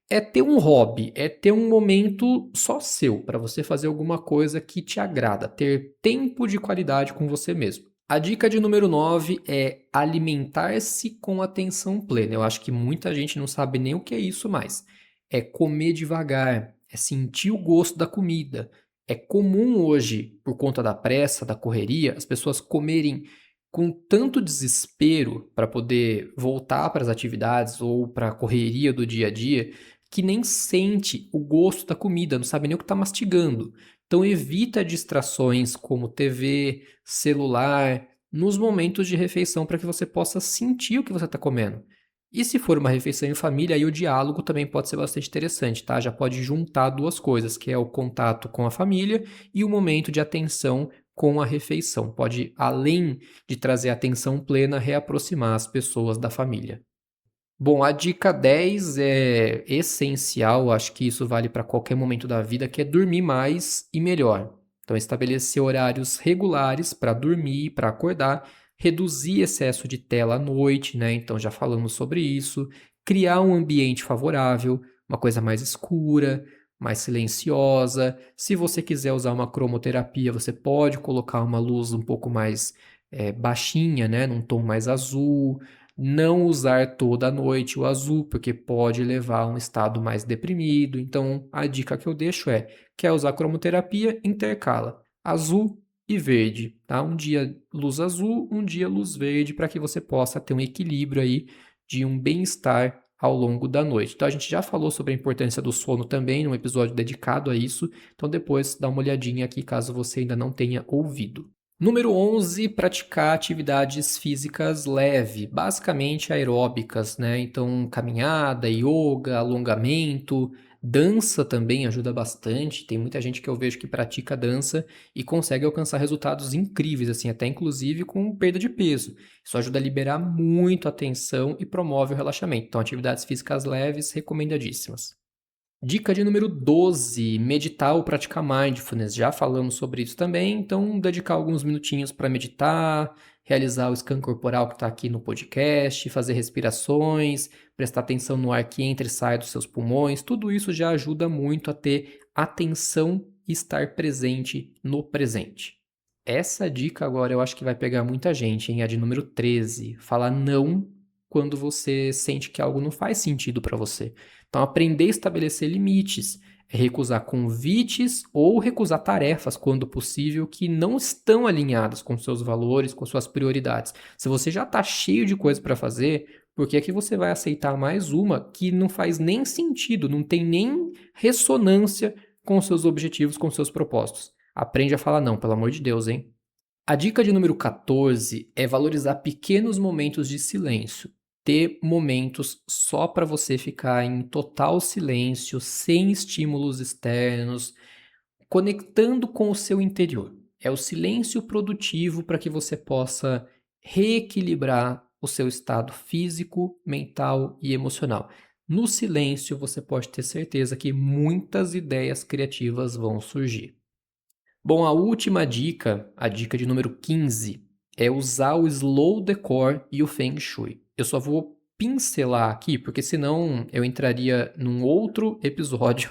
É ter um hobby, é ter um momento só seu, para você fazer alguma coisa que te agrada, ter tempo de qualidade com você mesmo. A dica de número 9 é alimentar-se com atenção plena. Eu acho que muita gente não sabe nem o que é isso mais. É comer devagar, é sentir o gosto da comida. É comum hoje, por conta da pressa, da correria, as pessoas comerem com tanto desespero para poder voltar para as atividades ou para a correria do dia a dia, que nem sente o gosto da comida, não sabe nem o que está mastigando. Então evita distrações como TV, celular, nos momentos de refeição para que você possa sentir o que você está comendo. E se for uma refeição em família, aí o diálogo também pode ser bastante interessante, tá? Já pode juntar duas coisas, que é o contato com a família e o momento de atenção com a refeição. Pode, além de trazer atenção plena, reaproximar as pessoas da família. Bom, a dica 10 é essencial, acho que isso vale para qualquer momento da vida, que é dormir mais e melhor. Então, estabelecer horários regulares para dormir, para acordar, reduzir excesso de tela à noite, né? Então, já falamos sobre isso. Criar um ambiente favorável, uma coisa mais escura, mais silenciosa. Se você quiser usar uma cromoterapia, você pode colocar uma luz um pouco mais baixinha, né? Num tom mais azul. Não usar toda a noite o azul, porque pode levar a um estado mais deprimido. Então, a dica que eu deixo é: quer usar cromoterapia? Intercala azul e verde, tá? Um dia luz azul, um dia luz verde, para que você possa ter um equilíbrio aí de um bem-estar ao longo da noite. Então, a gente já falou sobre a importância do sono também, num episódio dedicado a isso. Então, depois dá uma olhadinha aqui caso você ainda não tenha ouvido. Número 11, praticar atividades físicas leve, basicamente aeróbicas, né? Então, caminhada, yoga, alongamento, dança também ajuda bastante. Tem muita gente que eu vejo que pratica dança e consegue alcançar resultados incríveis, assim, até inclusive com perda de peso. Isso ajuda a liberar muito a tensão e promove o relaxamento. Então, atividades físicas leves, recomendadíssimas. Dica de número 12, meditar ou praticar mindfulness. Já falamos sobre isso também, então dedicar alguns minutinhos para meditar, realizar o scan corporal que está aqui no podcast, fazer respirações, prestar atenção no ar que entra e sai dos seus pulmões, tudo isso já ajuda muito a ter atenção e estar presente no presente. Essa dica agora eu acho que vai pegar muita gente, hein? A de número 13, falar não quando você sente que algo não faz sentido para você. Então, aprender a estabelecer limites, é recusar convites ou recusar tarefas, quando possível, que não estão alinhadas com seus valores, com suas prioridades. Se você já está cheio de coisa para fazer, por que é que você vai aceitar mais uma que não faz nem sentido, não tem nem ressonância com seus objetivos, com seus propósitos? Aprende a falar não, pelo amor de Deus, hein? A dica de número 14 é valorizar pequenos momentos de silêncio. Ter momentos só para você ficar em total silêncio, sem estímulos externos, conectando com o seu interior. é o silêncio produtivo para que você possa reequilibrar o seu estado físico, mental e emocional. No silêncio, você pode ter certeza que muitas ideias criativas vão surgir. Bom, a última dica, a dica de número 15, é usar o slow decor e o feng shui. Eu só vou pincelar aqui, porque senão eu entraria num outro episódio,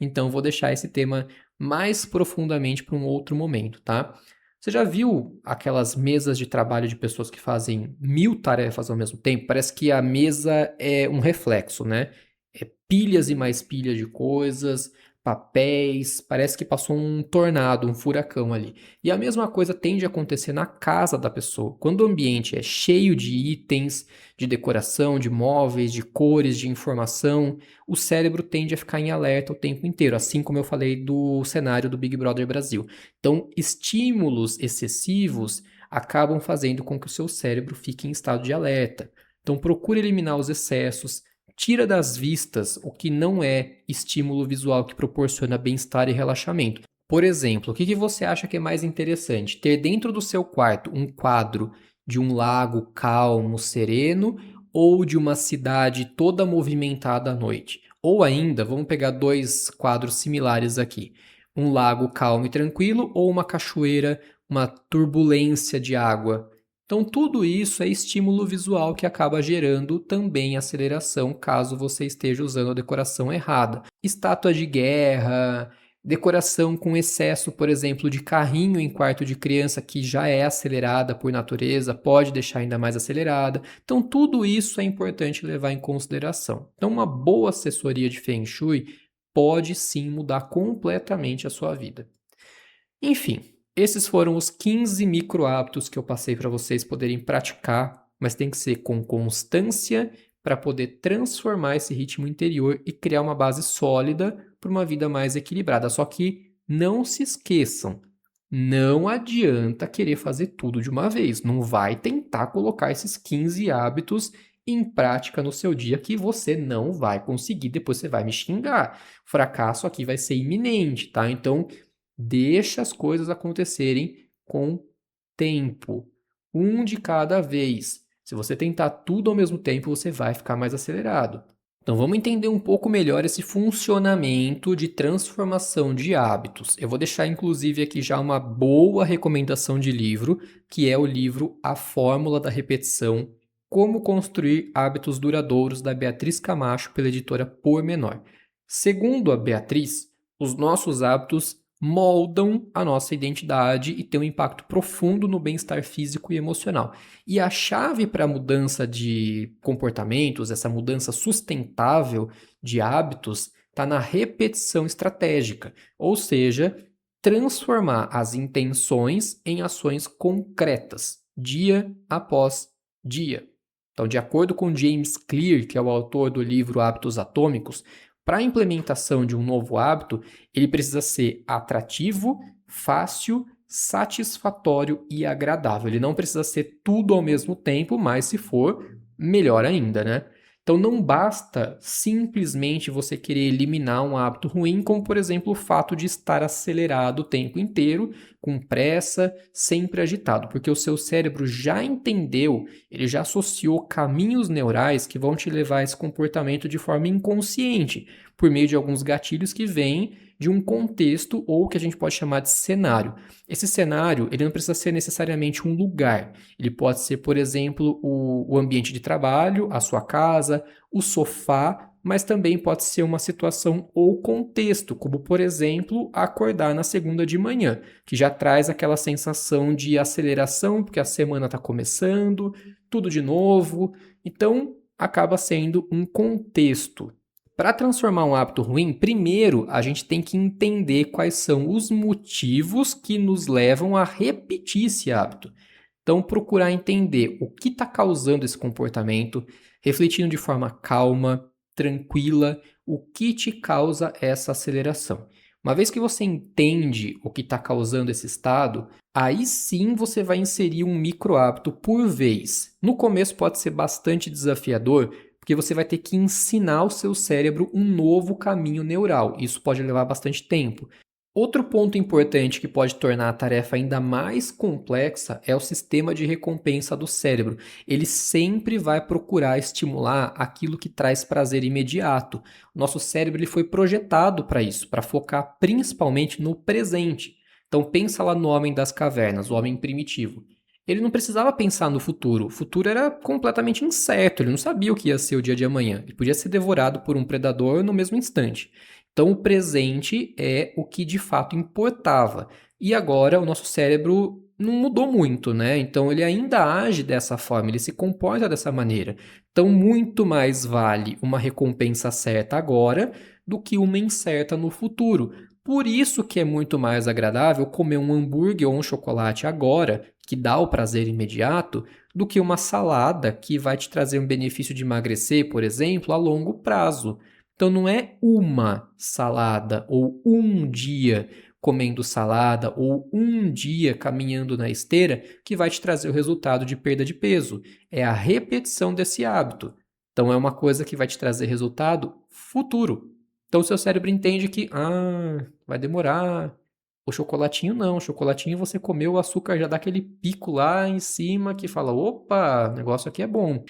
então vou deixar esse tema mais profundamente para um outro momento, tá? Você já viu aquelas mesas de trabalho de pessoas que fazem 1000 tarefas ao mesmo tempo? Parece que a mesa é um reflexo, né? É pilhas e mais pilhas de coisas, papéis, parece que passou um tornado, um furacão ali. E a mesma coisa tende a acontecer na casa da pessoa. Quando o ambiente é cheio de itens, de decoração, de móveis, de cores, de informação, o cérebro tende a ficar em alerta o tempo inteiro, assim como eu falei do cenário do Big Brother Brasil. Então, estímulos excessivos acabam fazendo com que o seu cérebro fique em estado de alerta. Então, procure eliminar os excessos, tira das vistas o que não é estímulo visual que proporciona bem-estar e relaxamento. Por exemplo, o que você acha que é mais interessante? Ter dentro do seu quarto um quadro de um lago calmo, sereno, ou de uma cidade toda movimentada à noite? Ou ainda, vamos pegar dois quadros similares aqui: um lago calmo e tranquilo, ou uma cachoeira, uma turbulência de água. Então, tudo isso é estímulo visual que acaba gerando também aceleração, caso você esteja usando a decoração errada. Estátua de guerra, decoração com excesso, por exemplo, de carrinho em quarto de criança, que já é acelerada por natureza, pode deixar ainda mais acelerada. Então, tudo isso é importante levar em consideração. Então, uma boa assessoria de Feng Shui pode sim mudar completamente a sua vida. Enfim, esses foram os 15 micro hábitos que eu passei para vocês poderem praticar, mas tem que ser com constância para poder transformar esse ritmo interior e criar uma base sólida para uma vida mais equilibrada. Só que não se esqueçam, não adianta querer fazer tudo de uma vez. Não vai tentar colocar esses 15 hábitos em prática no seu dia que você não vai conseguir, depois você vai me xingar. O fracasso aqui vai ser iminente, tá? Então, deixa as coisas acontecerem com tempo, um de cada vez. Se você tentar tudo ao mesmo tempo, você vai ficar mais acelerado. Então vamos entender um pouco melhor esse funcionamento de transformação de hábitos. Eu vou deixar inclusive aqui já uma boa recomendação de livro, que é o livro A Fórmula da Repetição: Como Construir Hábitos Duradouros, da Beatriz Camacho, pela editora Pormenor. Segundo a Beatriz, os nossos hábitos moldam a nossa identidade e têm um impacto profundo no bem-estar físico e emocional. E a chave para a mudança de comportamentos, essa mudança sustentável de hábitos, está na repetição estratégica, ou seja, transformar as intenções em ações concretas, dia após dia. Então, de acordo com James Clear, que é o autor do livro Hábitos Atômicos, para a implementação de um novo hábito, ele precisa ser atrativo, fácil, satisfatório e agradável. Ele não precisa ser tudo ao mesmo tempo, mas se for, melhor ainda, né? Então não basta simplesmente você querer eliminar um hábito ruim, como por exemplo o fato de estar acelerado o tempo inteiro, com pressa, sempre agitado, porque o seu cérebro já entendeu, ele já associou caminhos neurais que vão te levar a esse comportamento de forma inconsciente, por meio de alguns gatilhos que vêm de um contexto ou que a gente pode chamar de cenário. Esse cenário, ele não precisa ser necessariamente um lugar. Ele pode ser, por exemplo, o ambiente de trabalho, a sua casa, o sofá, mas também pode ser uma situação ou contexto, como, por exemplo, acordar na segunda de manhã, que já traz aquela sensação de aceleração, porque a semana está começando, tudo de novo. Então, acaba sendo um contexto. Para transformar um hábito ruim, primeiro a gente tem que entender quais são os motivos que nos levam a repetir esse hábito. Então, procurar entender o que está causando esse comportamento, refletindo de forma calma, tranquila, o que te causa essa aceleração. Uma vez que você entende o que está causando esse estado, aí sim você vai inserir um micro hábito por vez. No começo pode ser bastante desafiador, porque você vai ter que ensinar o seu cérebro um novo caminho neural. Isso pode levar bastante tempo. Outro ponto importante que pode tornar a tarefa ainda mais complexa é o sistema de recompensa do cérebro. Ele sempre vai procurar estimular aquilo que traz prazer imediato. O nosso cérebro ele foi projetado para isso, para focar principalmente no presente. Então pensa lá no homem das cavernas, o homem primitivo. Ele não precisava pensar no futuro. O futuro era completamente incerto, ele não sabia o que ia ser o dia de amanhã. Ele podia ser devorado por um predador no mesmo instante. Então, o presente é o que de fato importava. E agora o nosso cérebro não mudou muito, né? Então, ele ainda age dessa forma, ele se comporta dessa maneira. Então, muito mais vale uma recompensa certa agora do que uma incerta no futuro. Por isso que é muito mais agradável comer um hambúrguer ou um chocolate agora, que dá o prazer imediato, do que uma salada que vai te trazer um benefício de emagrecer, por exemplo, a longo prazo. Então não é uma salada ou um dia comendo salada ou um dia caminhando na esteira que vai te trazer o resultado de perda de peso. É a repetição desse hábito. Então é uma coisa que vai te trazer resultado futuro. Então o seu cérebro entende que vai demorar. O chocolatinho não, o chocolatinho você comeu, o açúcar já dá aquele pico lá em cima que fala, opa, o negócio aqui é bom.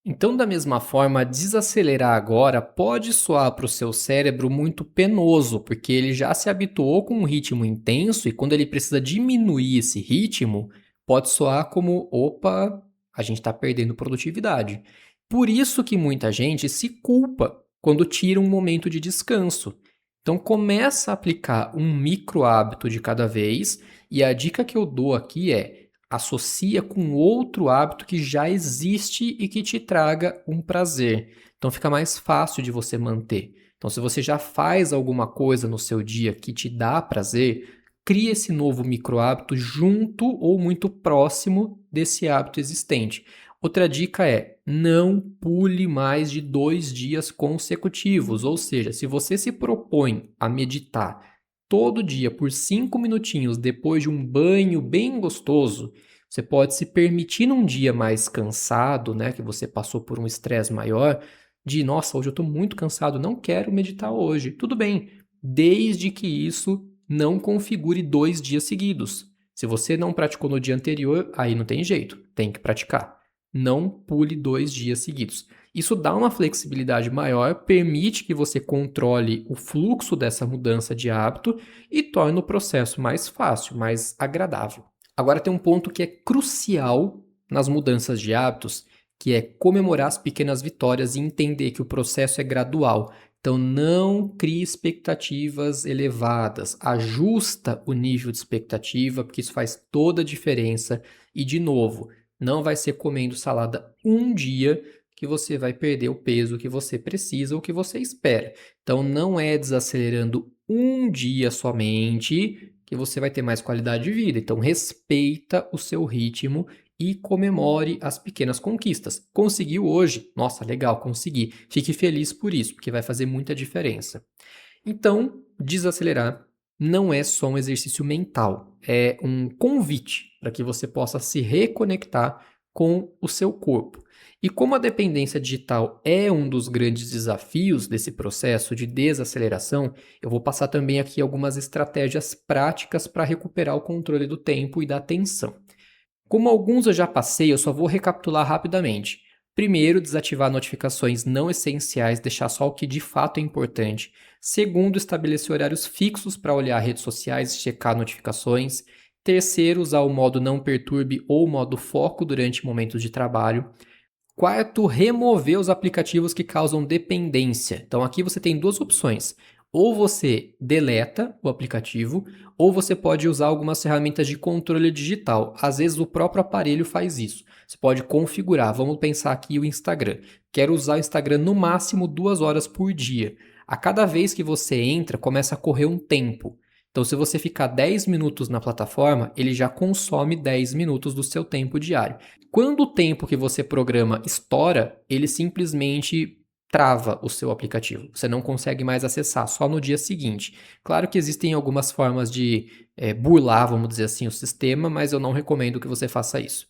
Então, da mesma forma, desacelerar agora pode soar para o seu cérebro muito penoso, porque ele já se habituou com um ritmo intenso e quando ele precisa diminuir esse ritmo, pode soar como: opa, a gente está perdendo produtividade. Por isso que muita gente se culpa quando tira um momento de descanso. Então, começa a aplicar um micro hábito de cada vez, e a dica que eu dou aqui é: associa com outro hábito que já existe e que te traga um prazer. Então fica mais fácil de você manter. Então, se você já faz alguma coisa no seu dia que te dá prazer, crie esse novo micro hábito junto ou muito próximo desse hábito existente. Outra dica é: não pule mais de 2 dias consecutivos. Ou seja, se você se propõe a meditar todo dia por 5 minutinhos depois de um banho bem gostoso, você pode se permitir num dia mais cansado, né, que você passou por um estresse maior, de nossa, hoje eu estou muito cansado, não quero meditar hoje. Tudo bem, desde que isso não configure 2 dias seguidos. Se você não praticou no dia anterior, aí não tem jeito, tem que praticar. Não pule 2 dias seguidos. Isso dá uma flexibilidade maior, permite que você controle o fluxo dessa mudança de hábito e torna o processo mais fácil, mais agradável. Agora tem um ponto que é crucial nas mudanças de hábitos, que é comemorar as pequenas vitórias e entender que o processo é gradual. Então não crie expectativas elevadas, ajusta o nível de expectativa, porque isso faz toda a diferença. E de novo, não vai ser comendo salada um dia que você vai perder o peso que você precisa ou que você espera. Então não é desacelerando um dia somente que você vai ter mais qualidade de vida. Então respeita o seu ritmo e comemore as pequenas conquistas. Conseguiu hoje? Nossa, legal, consegui. Fique feliz por isso, porque vai fazer muita diferença. Então, desacelerar não é só um exercício mental, é um convite para que você possa se reconectar com o seu corpo. E como a dependência digital é um dos grandes desafios desse processo de desaceleração, eu vou passar também aqui algumas estratégias práticas para recuperar o controle do tempo e da atenção. Como alguns eu já passei, eu só vou recapitular rapidamente. Primeiro, desativar notificações não essenciais, deixar só o que de fato é importante. Segundo, estabelecer horários fixos para olhar redes sociais e checar notificações. Terceiro, usar o modo não perturbe ou modo foco durante momentos de trabalho. Quarto, remover os aplicativos que causam dependência. Então aqui você tem duas opções. Ou você deleta o aplicativo, ou você pode usar algumas ferramentas de controle digital. Às vezes o próprio aparelho faz isso. Você pode configurar. Vamos pensar aqui o Instagram. Quero usar o Instagram no máximo 2 horas por dia. A cada vez que você entra, começa a correr um tempo. Então, se você ficar 10 minutos na plataforma, ele já consome 10 minutos do seu tempo diário. Quando o tempo que você programa estoura, ele simplesmente trava o seu aplicativo. Você não consegue mais acessar, só no dia seguinte. Claro que existem algumas formas de burlar, vamos dizer assim, o sistema, mas eu não recomendo que você faça isso.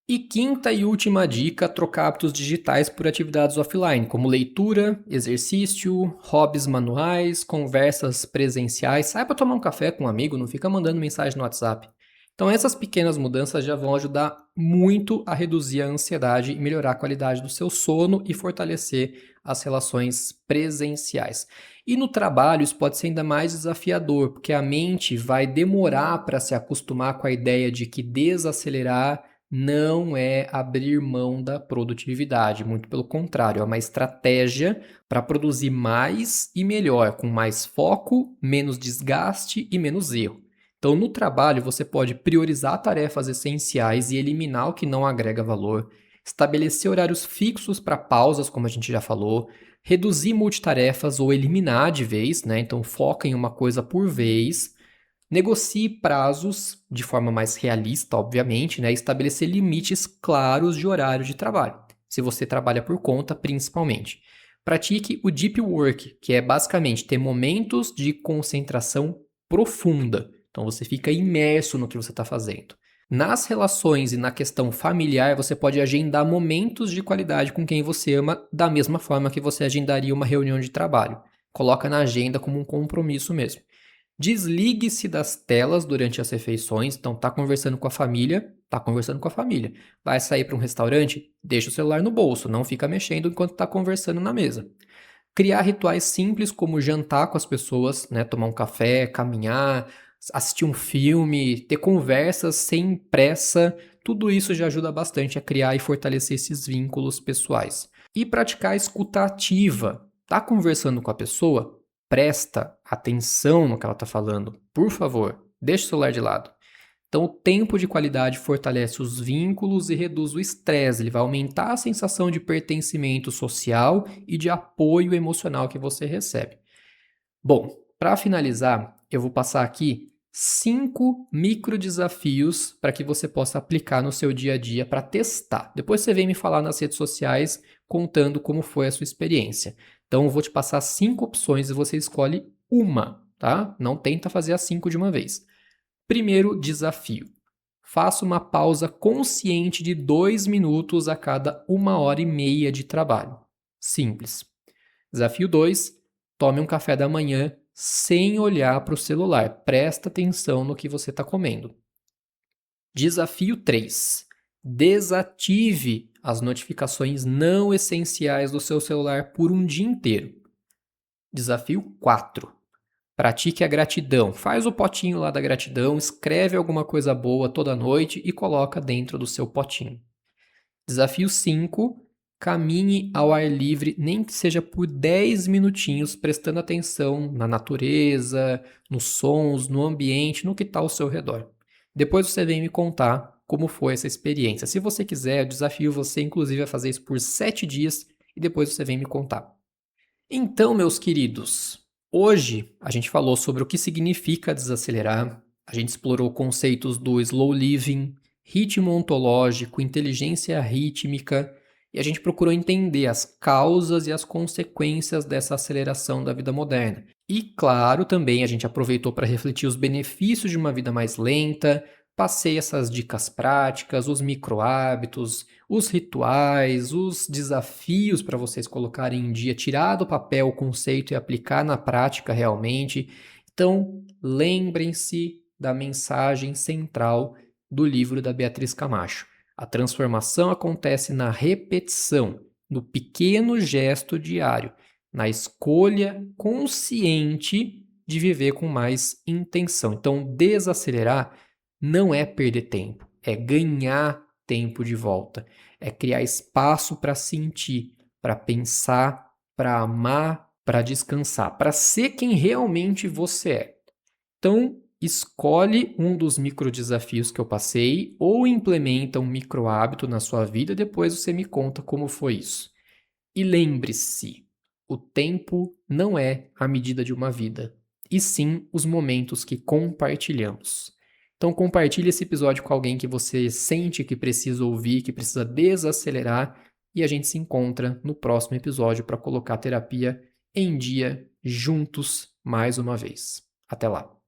E quinta e última dica, trocar hábitos digitais por atividades offline, como leitura, exercício, hobbies manuais, conversas presenciais. Sai para tomar um café com um amigo, não fica mandando mensagem no WhatsApp. Então essas pequenas mudanças já vão ajudar muito a reduzir a ansiedade e melhorar a qualidade do seu sono e fortalecer as relações presenciais. E no trabalho isso pode ser ainda mais desafiador, porque a mente vai demorar para se acostumar com a ideia de que desacelerar não é abrir mão da produtividade, muito pelo contrário, é uma estratégia para produzir mais e melhor, com mais foco, menos desgaste e menos erro. Então, no trabalho, você pode priorizar tarefas essenciais e eliminar o que não agrega valor, estabelecer horários fixos para pausas, como a gente já falou, reduzir multitarefas ou eliminar de vez, né? Então, foca em uma coisa por vez. Negocie prazos de forma mais realista, obviamente, né? E estabelecer limites claros de horário de trabalho, se você trabalha por conta, principalmente. Pratique o deep work, que é basicamente ter momentos de concentração profunda. Então você fica imerso no que você está fazendo. Nas relações e na questão familiar, você pode agendar momentos de qualidade com quem você ama, da mesma forma que você agendaria uma reunião de trabalho. Coloca na agenda como um compromisso mesmo. Desligue-se das telas durante as refeições. Então, tá conversando com a família, tá conversando com a família. Vai sair para um restaurante? Deixa o celular no bolso, não fica mexendo enquanto tá conversando na mesa. Criar rituais simples como jantar com as pessoas, né? Tomar um café, caminhar, assistir um filme, ter conversas sem pressa. Tudo isso já ajuda bastante a criar e fortalecer esses vínculos pessoais. E praticar a escuta ativa. Tá conversando com a pessoa? Presta atenção no que ela está falando. Por favor, deixe o celular de lado. Então, o tempo de qualidade fortalece os vínculos e reduz o estresse. Ele vai aumentar a sensação de pertencimento social e de apoio emocional que você recebe. Bom, para finalizar, eu vou passar aqui 5 micro desafios para que você possa aplicar no seu dia a dia para testar. Depois você vem me falar nas redes sociais contando como foi a sua experiência. Então, eu vou te passar 5 opções e você escolhe uma, tá? Não tenta fazer as 5 de uma vez. Primeiro desafio. Faça uma pausa consciente de 2 minutos a cada 1h30 de trabalho. Simples. Desafio 2. Tome um café da manhã sem olhar para o celular. Presta atenção no que você está comendo. Desafio 3. Desative as notificações não essenciais do seu celular por um dia inteiro. Desafio 4. Pratique a gratidão. Faz o potinho lá da gratidão, escreve alguma coisa boa toda noite e coloca dentro do seu potinho. Desafio 5. Caminhe ao ar livre, nem que seja por 10 minutinhos, prestando atenção na natureza, nos sons, no ambiente, no que está ao seu redor. Depois você vem me contar como foi essa experiência. Se você quiser, eu desafio você, inclusive, a fazer isso por 7 dias e depois você vem me contar. Então, meus queridos, hoje a gente falou sobre o que significa desacelerar, a gente explorou conceitos do slow living, ritmo ontológico, inteligência rítmica, e a gente procurou entender as causas e as consequências dessa aceleração da vida moderna. E, claro, também a gente aproveitou para refletir os benefícios de uma vida mais lenta, passei essas dicas práticas, os micro-hábitos, os rituais, os desafios para vocês colocarem em dia, tirar do papel o conceito e aplicar na prática realmente. Então, lembrem-se da mensagem central do livro da Beatriz Camacho. A transformação acontece na repetição, no pequeno gesto diário, na escolha consciente de viver com mais intenção. Então, desacelerar não é perder tempo, é ganhar tempo de volta, é criar espaço para sentir, para pensar, para amar, para descansar, para ser quem realmente você é. Então, escolhe um dos micro desafios que eu passei ou implementa um micro hábito na sua vida e depois você me conta como foi isso. E lembre-se, o tempo não é a medida de uma vida, e sim os momentos que compartilhamos. Então compartilhe esse episódio com alguém que você sente que precisa ouvir, que precisa desacelerar, e a gente se encontra no próximo episódio para colocar a terapia em dia juntos mais uma vez. Até lá!